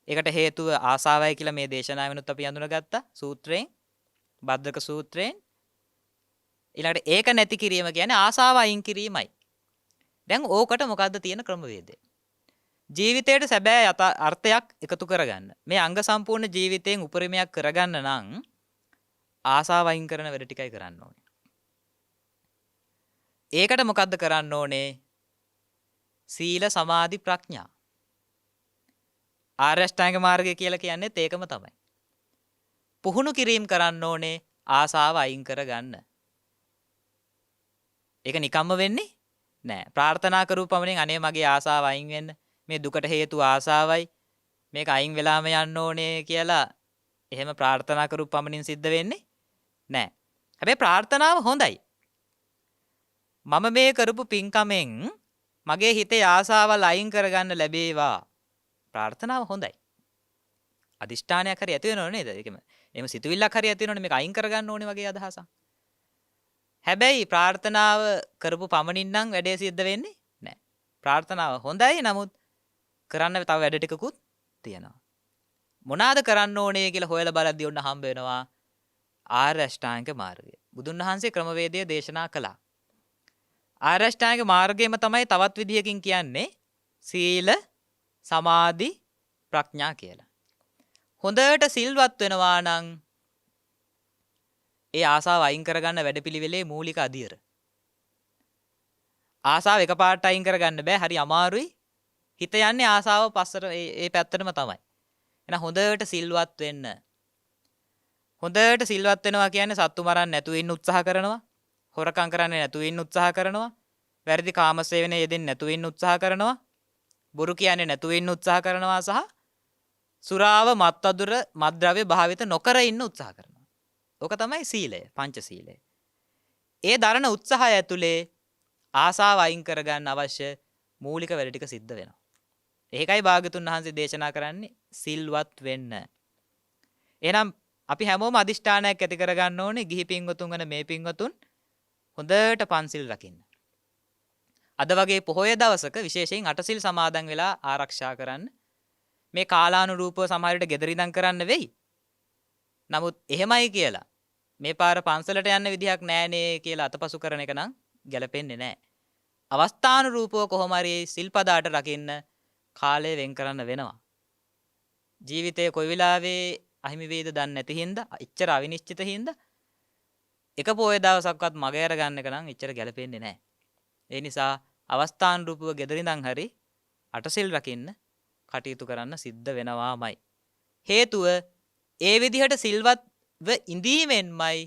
ඒකට හේතුව ආසාවයි කියලා මේ දේශනාවෙනුත් අපි අඳුනගත්තා සූත්‍රයෙන්, භද්දක සූත්‍රයෙන්. ඊළඟට ඒක නැති කිරීම කියන්නේ ආසාව අයින් කිරීමයි. දැන් ඕකට මොකද්ද තියෙන ක්‍රමවේදය? ජීවිතයට සැබෑ අර්ථයක් එකතු කරගන්න. මේ අංග සම්පූර්ණ ජීවිතයෙන් උපරිමයක් කරගන්න නම් ආසාව අයින් කරන වැඩ ටිකයි කරන්න ඕනේ. ඒකට මොකද්ද කරන්න ඕනේ? සීල සමාධි ප්‍රඥා. ආර්ය අෂ්ටාංග මාර්ගය කියලා කියන්නේත් ඒකම තමයි. පුහුණු කිරීම කරන්න ඕනේ ආසාව අයින් කරගන්න. ඒක නිකම්ම වෙන්නේ නෑ. ප්‍රාර්ථනා කරු පමණින් අනේ මගේ ආසාව අයින් වෙන්න. මේ දුකට හේතු ආසාවයි. මේක අයින් වෙලාම යන්න ඕනේ කියලා එහෙම ප්‍රාර්ථනා කරු පමණින් සිද්ධ වෙන්නේ නෑ. හැබැයි ප්‍රාර්ථනාව හොඳයි. මම මේ කරපු පින්කමෙන් මගේ හිතේ ආසාවල් අයින් කරගන්න ලැබේවා. ප්‍රාර්ථනාව හොඳයි. අදිෂ්ඨානයක් හරි ඇති වෙනව නේද? ඒකම එහෙම සිතුවිල්ලක් හරි ඇති වෙනවනේ මේක අයින් කරගන්න ඕනේ වගේ අදහසක්. හැබැයි ප්‍රාර්ථනාව කරපු පමණින් නම් වැඩේ සිද්ධ වෙන්නේ නැහැ. ප්‍රාර්ථනාව හොඳයි. නමුත් කරන්න තව වැඩ ටිකකුත් තියෙනවා. මොනවාද කරන්න ඕනේ කියලා හොයලා බලද්දී ඔන්න හම්බ වෙනවා ආර්ය අෂ්ටාංගික මාර්ගය. බුදුන් වහන්සේ ක්‍රමවේදය දේශනා කළා. ආර්ය අෂ්ටාංගික මාර්ගයම තමයි තවත් විදිහකින් කියන්නේ සීල සමාධි ප්‍රඥා කියලා. හොඳට සිල්වත් වෙනවා නම් ඒ ආසාව අයින් කරගන්න වැඩපිළිවෙලේ මූලික අදියර. ආසාව එකපාරට අයින් කරගන්න බෑ. හරි අමාරුයි. හිත යන්නේ ආසාව පස්සට ඒ පැත්තටම තමයි. එහෙනම් හොඳට සිල්වත් වෙන්න. හොඳට සිල්වත් වෙනවා කියන්නේ සත්තු මරන්න නැතුව ඉන්න උත්සාහ කරනවා. හොරකම් කරන්නේ නැතුව ඉන්න උත්සාහ කරනවා. වැරදි කාමසේවනයේ යෙදෙන්නේ නැතුව ඉන්න උත්සාහ කරනවා. බොරු කියන්නේ නැතුව ඉන්න උත්සාහ කරනවා සහ සුරාව මත්වදුර මත්ද්‍රව්‍ය භාවිත නොකර ඉන්න උත්සාහ කරනවා. ඕක තමයි සීලය, පංචශීලය. ඒ දරණ උත්සාහය ඇතුලේ ආසාව අයින් කරගන්න අවශ්‍ය මූලික වැඩ ටික සිද්ධ වෙනවා. ඒකයි භාග්‍යතුන් වහන්සේ දේශනා කරන්නේ සිල්වත් වෙන්න. එහෙනම් අපි හැමෝම අදිෂ්ඨානයක් ඇති කරගන්න ඕනේ ගිහි පින්වතුන් වෙන මේ පින්වතුන් හොඳට පන්සිල් රකින්න. අද වගේ පොහොය දවසක විශේෂයෙන් අටසිල් සමාදන් වෙලා ආරක්ෂා කරන්න. මේ කාලානුරූපව සමහර විට ගෙදර ඉඳන් කරන්න වෙයි. නමුත් එහෙමයි කියලා මේ පාර පන්සලට යන්න විදිහක් නැහනේ කියලා අතපසු කරන එක නම් ගැලපෙන්නේ නැහැ. අවස්ථානුරූපව කොහොම හරි සිල්පදාට රකින්න කාලය වෙන් කරන්න වෙනවා. ජීවිතේ කොයි වෙලාවේ අහිමි වේද දන්නේ නැති හින්දා, එච්චර අවිනිශ්චිත හින්දා එක පොය දවසක්වත් මග ඇර ගන්න එක නම් එච්චර ගැලපෙන්නේ නැහැ. ඒ නිසා අවස්ථානුරූපව ගෙදර ඉඳන් හරි අටසිල් රකින්න කටයුතු කරන්න සිද්ධ වෙනවාමයි. හේතුව ඒ විදිහට සිල්වත්ව ඉඳීමෙන්මයි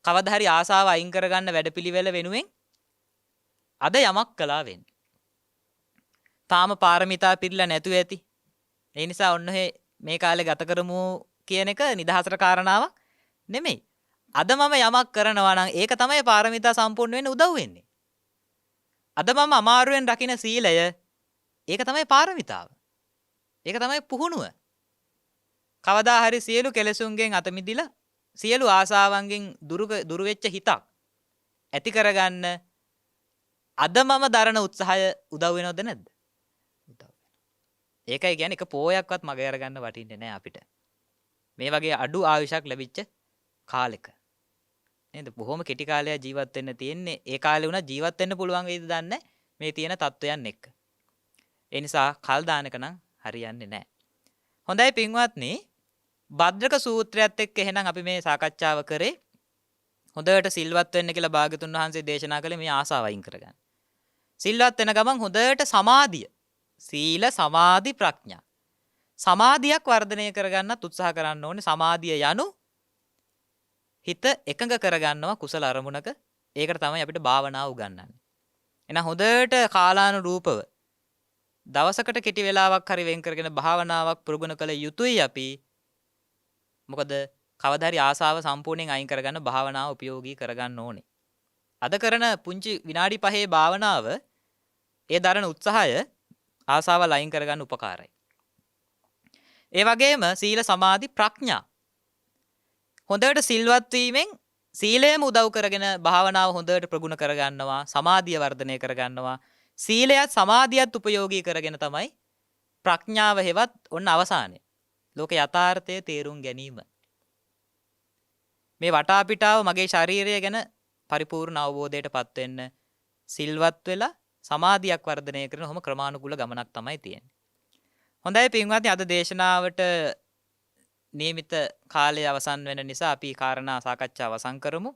කවදා හරි ආසාව අයින් කරගන්න වැඩපිළිවෙල වෙනුවෙන් අද යමක් කළා වෙන්නේ. තාම පාරමිතා පිළිලා නැතුව ඇති. ඒ නිසා ඔන්න මේ කාලේ ගත කරමු කියන එක නිදහසට කාරණාවක් නෙමෙයි. අද මම යමක් කරනවා නම් ඒක තමයි පාරමිතා සම්පූර්ණ වෙන්න උදව් වෙන්නේ. අද මම අමාරුවෙන් රකින්න සීලය ඒක තමයි පාරමිතාව. ඒක තමයි පුහුණුව. කවදා හරි සියලු කෙලෙසුන්ගෙන් අත මිදිලා සියලු ආසාවන්ගෙන් දුරු වෙච්ච හිතක් ඇති කරගන්න අද මම දරන උත්සාහය උදව් වෙනවද නැද්ද? උදව් වෙනවා. ඒකයි කියන්නේ එක පෝයක්වත් මග අරගන්න වටින්නේ නැහැ අපිට. මේ වගේ අඩු ආයුෂක් ලැබිච්ච කාලෙක. නේද? බොහොම කෙටි කාලයක් ජීවත් වෙන්න තියෙන්නේ. ඒ කාලේ වුණා ජීවත් වෙන්න පුළුවන් වේද දන්නේ මේ තියෙන තත්වයන් එක්ක. ඒ නිසා කල් දානක නම් හරියන්නේ නැහැ. හොඳයි පින්වත්නි, භද්‍රක සූත්‍රයත් එක්ක එහෙනම් අපි මේ සාකච්ඡාව කරේ හොඳට සිල්වත් වෙන්න කියලා භාග්‍යතුන් වහන්සේ දේශනා කළේ මේ ආසාව අයින් කරගන්න. සිල්වත් වෙන ගමන් හොඳට සමාධිය, සීල සමාධි ප්‍රඥා සමාධියක් වර්ධනය කරගන්නත් උත්සාහ කරන්න ඕනේ. සමාධිය යනු හිත එකඟ කරගන්නවා කුසල අරමුණක. ඒකට තමයි අපිට භාවනාව උගන්වන්නේ. එහෙනම් හොඳට කාලානුරූපව දවසකට කෙටි වෙලාවක් හරි වෙන් කරගෙන භාවනාවක් ප්‍රගුණ කළ යුතුයි අපි. මොකද කවදා හරි ආසාව සම්පූර්ණයෙන් අයින් කරගන්න භාවනාව උපයෝගී කරගන්න ඕනේ. අද කරන පුංචි විනාඩි 5 භාවනාව ඒ දරන උත්සාහය ආසාව ලයින් කරගන්න උපකාරයි. ඒ වගේම සීල සමාධි ප්‍රඥා හොඳට සිල්වත් වීමෙන් සීලයම උදව් කරගෙන භාවනාව හොඳට ප්‍රගුණ කරගන්නවා, සමාධිය වර්ධනය කරගන්නවා. සීලයත් සමාධියත් උපයෝගී කරගෙන තමයි ප්‍රඥාව හෙවත් ඔන්න අවසානයේ ලෝක යථාර්ථයේ තේරුම් ගැනීම. මේ වටාපිටාව මගේ ශරීරය ගැන පරිපූර්ණ අවබෝධයටපත් වෙන්න සිල්වත් වෙලා සමාධියක් වර්ධනය කරන ඔහොම ක්‍රමානුකූල ගමනක් තමයි තියෙන්නේ. හොඳයි පින්වත්නි, අද දේශනාවට නියමිත කාලය අවසන් වෙන නිසා අපි කාරණා සාකච්ඡාව අවසන් කරමු.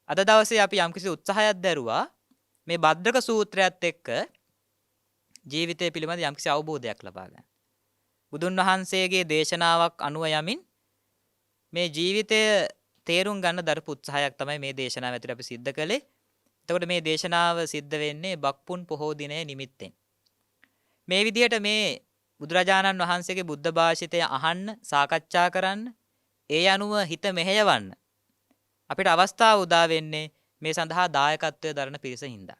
අද දවසේ අපි යම්කිසි උත්සාහයක් දැරුවා මේ භද්‍රක සූත්‍රයත් එක්ක ජීවිතය පිළිබඳ යම්කිසි අවබෝධයක් ලබා ගන්න. බුදුන් වහන්සේගේ දේශනාවක් අනුව යමින් මේ ජීවිතය තේරුම් ගන්න දරපු උත්සාහයක් තමයි මේ දේශනාව ඇතුළේ අපි සිද්ධ කළේ. එතකොට මේ දේශනාව සිද්ධ වෙන්නේ බක්පුන් පොහෝ දිනය නිමිත්තෙන්. මේ විදිහට මේ බුදුරජාණන් වහන්සේගේ බුද්ධ භාෂිතය අහන්න, සාකච්ඡා කරන්න, ඒ අනුව හිත මෙහෙයවන්න අපිට අවස්ථාව උදා වෙන්නේ මේ සඳහා දායකත්වයේ දරන පිරිස හින්දා.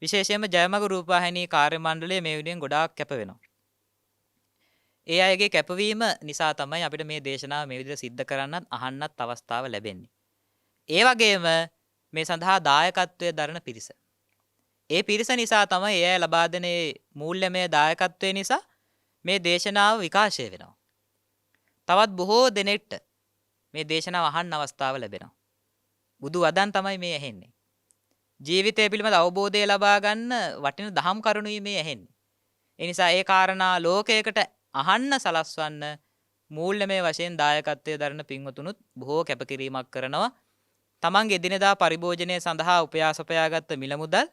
විශේෂයෙන්ම ජයමග රූපවාහිනී කාර්ය මණ්ඩලය මේ විදිහෙන් ගොඩාක් කැප වෙනවා. ඒ අයගේ කැපවීම නිසා තමයි අපිට මේ දේශනාව මේ විදිහට සිද්ධ කරන්නත් අහන්නත් අවස්ථාව ලැබෙන්නේ. ඒ වගේම මේ සඳහා දායකත්වයේ දරන පිරිස. ඒ පිරිස නිසා තමයි එය ලබා දෙන මූල්‍යමය දායකත්වය නිසා මේ දේශනාව විකාශය වෙනවා. තවත් බොහෝ දෙනෙක්ට මේ දේශනාව අහන්න අවස්ථාව ලැබෙනවා. බුදු වදන් තමයි මේ ඇහෙන්නේ. ජීවිතය පිළිබඳ අවබෝධය ලබා ගන්න වටින දහම් කරුණුයි මේ ඇහෙන්නේ. ඒ නිසා ඒ කාරණා ලෝකයකට අහන්න සලස්වන්න මූල්‍යමය වශයෙන් දායකත්වයේ දරන පින්වතුනුත් බොහෝ කැපකිරීමක් කරනවා. තමන්ගේ එදිනෙදා පරිභෝජනය සඳහා උපයාසපයාගත්ත මිල මුදල්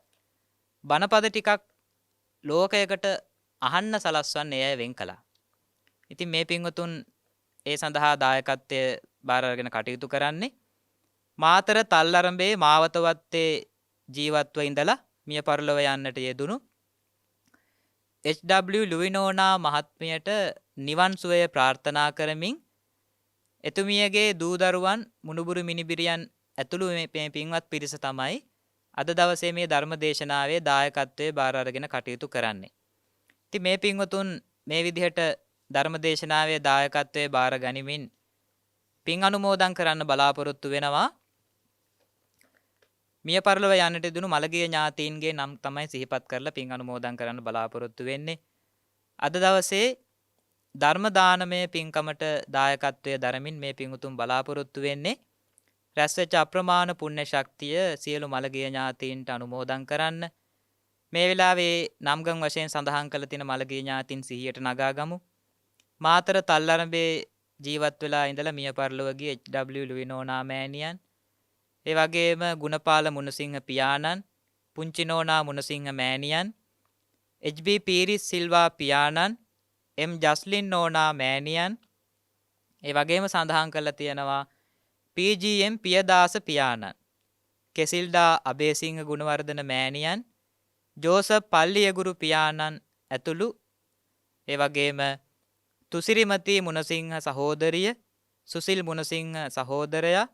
බණපද ටිකක් ලෝකයකට අහන්න සලස්වන්න එය වෙන් කළා. ඉතින් මේ පින්වතුන් ඒ සඳහා දායකත්වය බාර අරගෙන කටයුතු කරන්නේ මාතර තල්ලරඹේ මාවතවත්තේ ජීවත්ව ඉඳලා මිය පරලොව යන්නට යෙදුණු H.W. ලුවිනෝනා මහත්මියට නිවන් සුවය ප්‍රාර්ථනා කරමින් එතුමියගේ දූ දරුවන් මුණුබුරු මිනිබිරියන් ඇතුළු මේ පින්වත් පිරිස තමයි අද දවසේ මේ ධර්ම දේශනාවේ දායකත්වයේ බාර අරගෙන කටයුතු කරන්නේ. ඉතින් මේ පින්වතුන් මේ විදිහට ධර්ම දේශනාවේ දායකත්වයේ බාර ගනිමින් පින් අනුමෝදන් කරන්න බලාපොරොත්තු වෙනවා. මිය පරලොව යන්නට දුණු මළගිය ඥාතීන්ගේ නම් තමයි සිහිපත් කරලා පින් අනුමෝදන් කරන්න බලාපොරොත්තු වෙන්නේ. අද දවසේ ධර්ම දානමය පින්කමට දායකත්වයේ දරමින් මේ පින්වතුන් බලාපොරොත්තු වෙන්නේ රැස්වෙච්ච අප්‍රමාණ පුණ්‍ය ශක්තිය සියලු මළගිය ඥාතීන්ට අනුමෝදන් කරන්න. මේ වෙලාවේ නම්ගම් වශයෙන් සඳහන් කළ තියෙන මළගිය ඥාතීන් සිහියට නගා ගමු. මාතර තල්ලරඹේ ජීවත් වෙලා ඉඳලා මිය පරලොව ගිය H.W. ලුවිනෝනා මෑණියන්, ඒ වගේම ගුණපාල මුණසිංහ පියාණන්, පුංචි නෝනා මුණසිංහ මෑණියන්, H.B. පීරිස් සිල්වා පියාණන්, M. ජස්ලින් නෝනා මෑණියන්, ඒ වගේම සඳහන් කරලා තියෙනවා P.G.M. පියදාස පියාණන්, කෙසිල්ඩා අබේසිංහ ගුණවර්ධන මෑණියන්, ජෝසප් පල්ලියගුරු පියාණන් ඇතුළු ඒ වගේම තුසිරිමති මුණසිංහ සහෝදරිය, සුසිල් මුණසිංහ සහෝදරයා,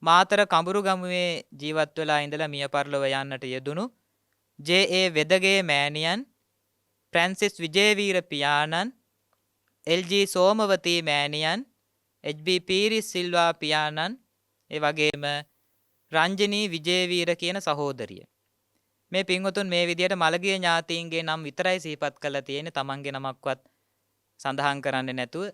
මාතර කඹුරුගමුවේ ජීවත් වෙලා ඉඳලා මිය පරලොව යන්නට යෙදුණු J.A. වෙදගේ මෑණියන්, ෆ්‍රැන්සිස් විජේවීර පියාණන්, L.G. සෝමවතී මෑණියන්, H.B. පීරිස් සිල්වා පියාණන්, ඒ වගේම රංජනී විජේවීර කියන සහෝදරිය. මේ පින්වතුන් මේ විදිහට මළගිය ඥාතීන්ගේ නම් විතරයි සිහිපත් කරලා තියෙන්නේ. තමන්ගේ නමක්වත් සඳහන් කරන්නේ නැතුව,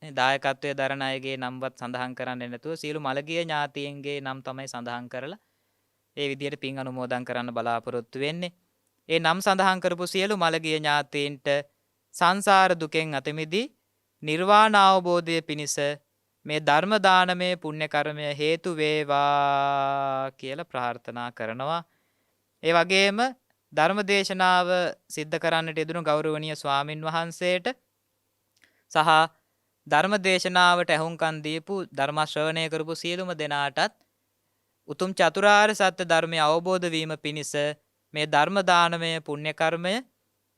දායකත්වයේ දරන අයගේ නම්වත් සඳහන් කරන්නේ නැතුව සියලු මළගිය ඥාතීන්ගේ නම් තමයි සඳහන් කරලා ඒ විදිහට පින් අනුමෝදන් කරන්න බලාපොරොත්තු වෙන්නේ. ඒ නම් සඳහන් කරපු සියලු මළගිය ඥාතීන්ට සංසාර දුකෙන් අත මිදී නිර්වාණ අවබෝධය පිණිස මේ ධර්ම දානමේ පුණ්‍ය කර්මය හේතු වේවා කියලා ප්‍රාර්ථනා කරනවා. ඒ වගේම ධර්ම දේශනාව සිද්ධ කරන්නට යෙදුණු ගෞරවනීය ස්වාමින් වහන්සේට සහ ධර්ම දේශනාවට ඇහුම්කන් දීපු ධර්ම ශ්‍රවණය කරපු සියලුම දෙනාටත් උතුම් චතුරාර්ය සත්‍ය ධර්මය අවබෝධ වීම පිණිස මේ ධර්ම දානමය පුණ්‍ය කර්මය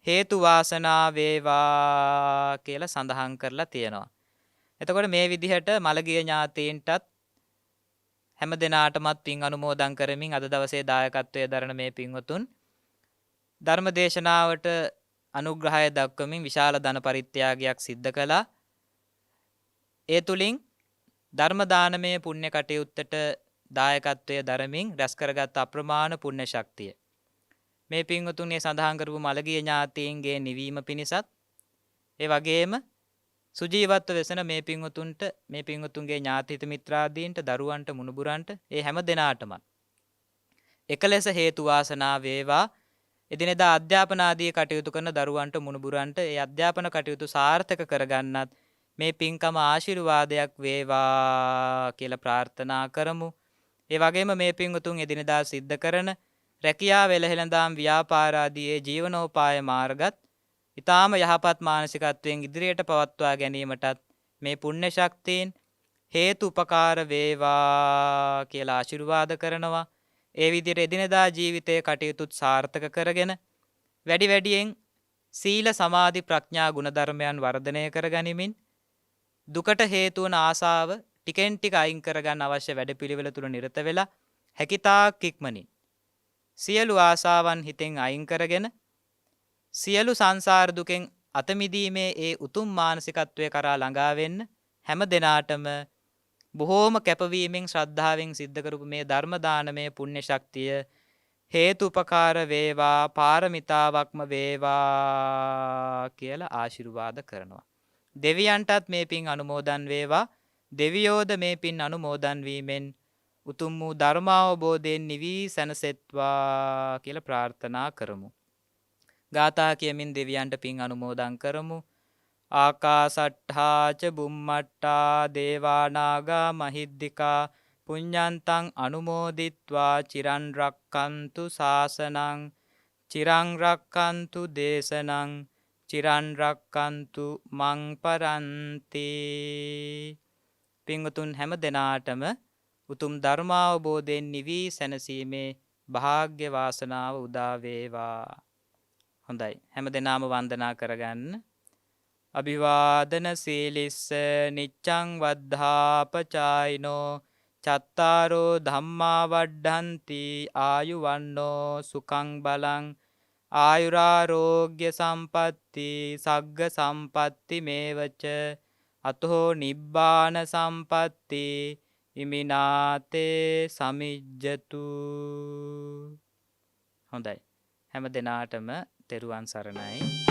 හේතු වාසනා වේවා කියලා සඳහන් කරලා තියෙනවා. එතකොට මේ විදිහට මළගිය ඥාතීන්ටත් හැම දිනාටමත් පින් අනුමෝදන් කරමින් අද දවසේ දායකත්වයේ දරන මේ පින්වතුන් ධර්ම දේශනාවට අනුග්‍රහය දක්වමින් විශාල ධන පරිත්‍යාගයක් සිද්ධ කළා. ඒ තුලින් ධර්ම දානමය පුණ්‍ය කටයුත්තට දායකත්වයේ දරමින් රැස් කරගත් අප්‍රමාණ පුණ්‍ය ශක්තිය මේ පින්වතුන් මේ සඳහන් කරපු මළගිය ඥාතීන්ගේ නිවීම පිණිසත් ඒ වගේම සුජීවත්ව වෙසෙන මේ පින්වතුන්ට මේ පින්වතුන්ගේ ඥාතිහිත මිත්‍රාදීන්ට දරුවන්ට මුණුබුරන්ට ඒ හැම දිනාටම එකලෙස හේතු වාසනා වේවා. එදිනෙදා අධ්‍යාපන ආදී කටයුතු කරන දරුවන්ට මුණුබුරන්ට ඒ අධ්‍යාපන කටයුතු සාර්ථක කරගන්නත් මේ පින්කම ආශිර්වාදයක් වේවා කියලා ප්‍රාර්ථනා කරමු. ඒ වගේම මේ පින්වතුන් එදිනෙදා සිද්ධ කරන රැකියාව වෙළහෙළඳාම් ව්‍යාපාර ආදී ඒ ජීවනෝපාය මාර්ගත් ඊටාම යහපත් මානසිකත්වයෙන් ඉදිරියට පවත්වා ගැනීමටත් මේ පුණ්‍ය ශක්තියින් හේතු උපකාර වේවා කියලා ආශිර්වාද කරනවා. ඒ විදිහට එදිනෙදා ජීවිතයේ කටයුතුත් සාර්ථක කරගෙන වැඩි වැඩියෙන් සීල සමාධි ප්‍රඥා ගුණධර්මයන් වර්ධනය කරගනිමින් දුකට හේතු වන ආසාව ටිකෙන් ටික අයින් කරගන්න අවශ්‍ය වැඩපිළිවෙල තුල නිරත වෙලා හැකිතාක් ඉක්මනින් සියලු ආසාවන් හිතෙන් අයින් කරගෙන සියලු සංසාර දුකෙන් අත මිදීමේ ඒ උතුම් මානසිකත්වයේ කරා ළඟා වෙන්න හැම දිනාටම බොහෝම කැපවීමෙන් ශ්‍රද්ධාවෙන් සිද්ධ කරපු මේ ධර්ම දානමය පුණ්‍ය ශක්තිය හේතුපකාර වේවා පාරමිතාවක්ම වේවා කියලා ආශිර්වාද කරනවා. දෙවියන්ටත් මේ පින් අනුමෝදන් වේවා. දෙවියෝද මේ පින් අනුමෝදන් වීමෙන් උතුම් වූ ධර්මාවබෝධයෙන් නිවී සැනසෙත්වා කියලා ප්‍රාර්ථනා කරමු. ගාථා කියමින් දෙවියන්ට පින් අනුමෝදන් කරමු. ආකාසට්ඨා ච බුම්මට්ටා දේවානාගා මහිද්దికා පුඤ්ඤන්තං අනුමෝදිත්වා චිරන් රක්칸තු ශාසනං චිරං රක්칸තු දේශනං චිරන් රක්칸තු මං පරන්ති. පින්වතුන් හැම දිනාටම උතුම් ධර්මාවබෝධයෙන් නිවී සැනසීමේ වාග්ය වාසනාව උදා වේවා. හොඳයි, හැම දිනාම වන්දනා කරගන්න. අභිවාදන සීලිස්ස නිච්ඡං වද්ධාපචායිනෝ චත්තාරෝ ධම්මා වඩ්ඩಂತಿ ආයුවන්නෝ සුඛං බලං ආයුරාෝග්‍ය සම්පatti සග්ග සම්පatti මේවච අතෝ නිබ්බාන සම්පatti ඉමිනාතේ සමිජ්ජතු. හොඳයි, හැම දිනාටම තෙරුවන් සරණයි.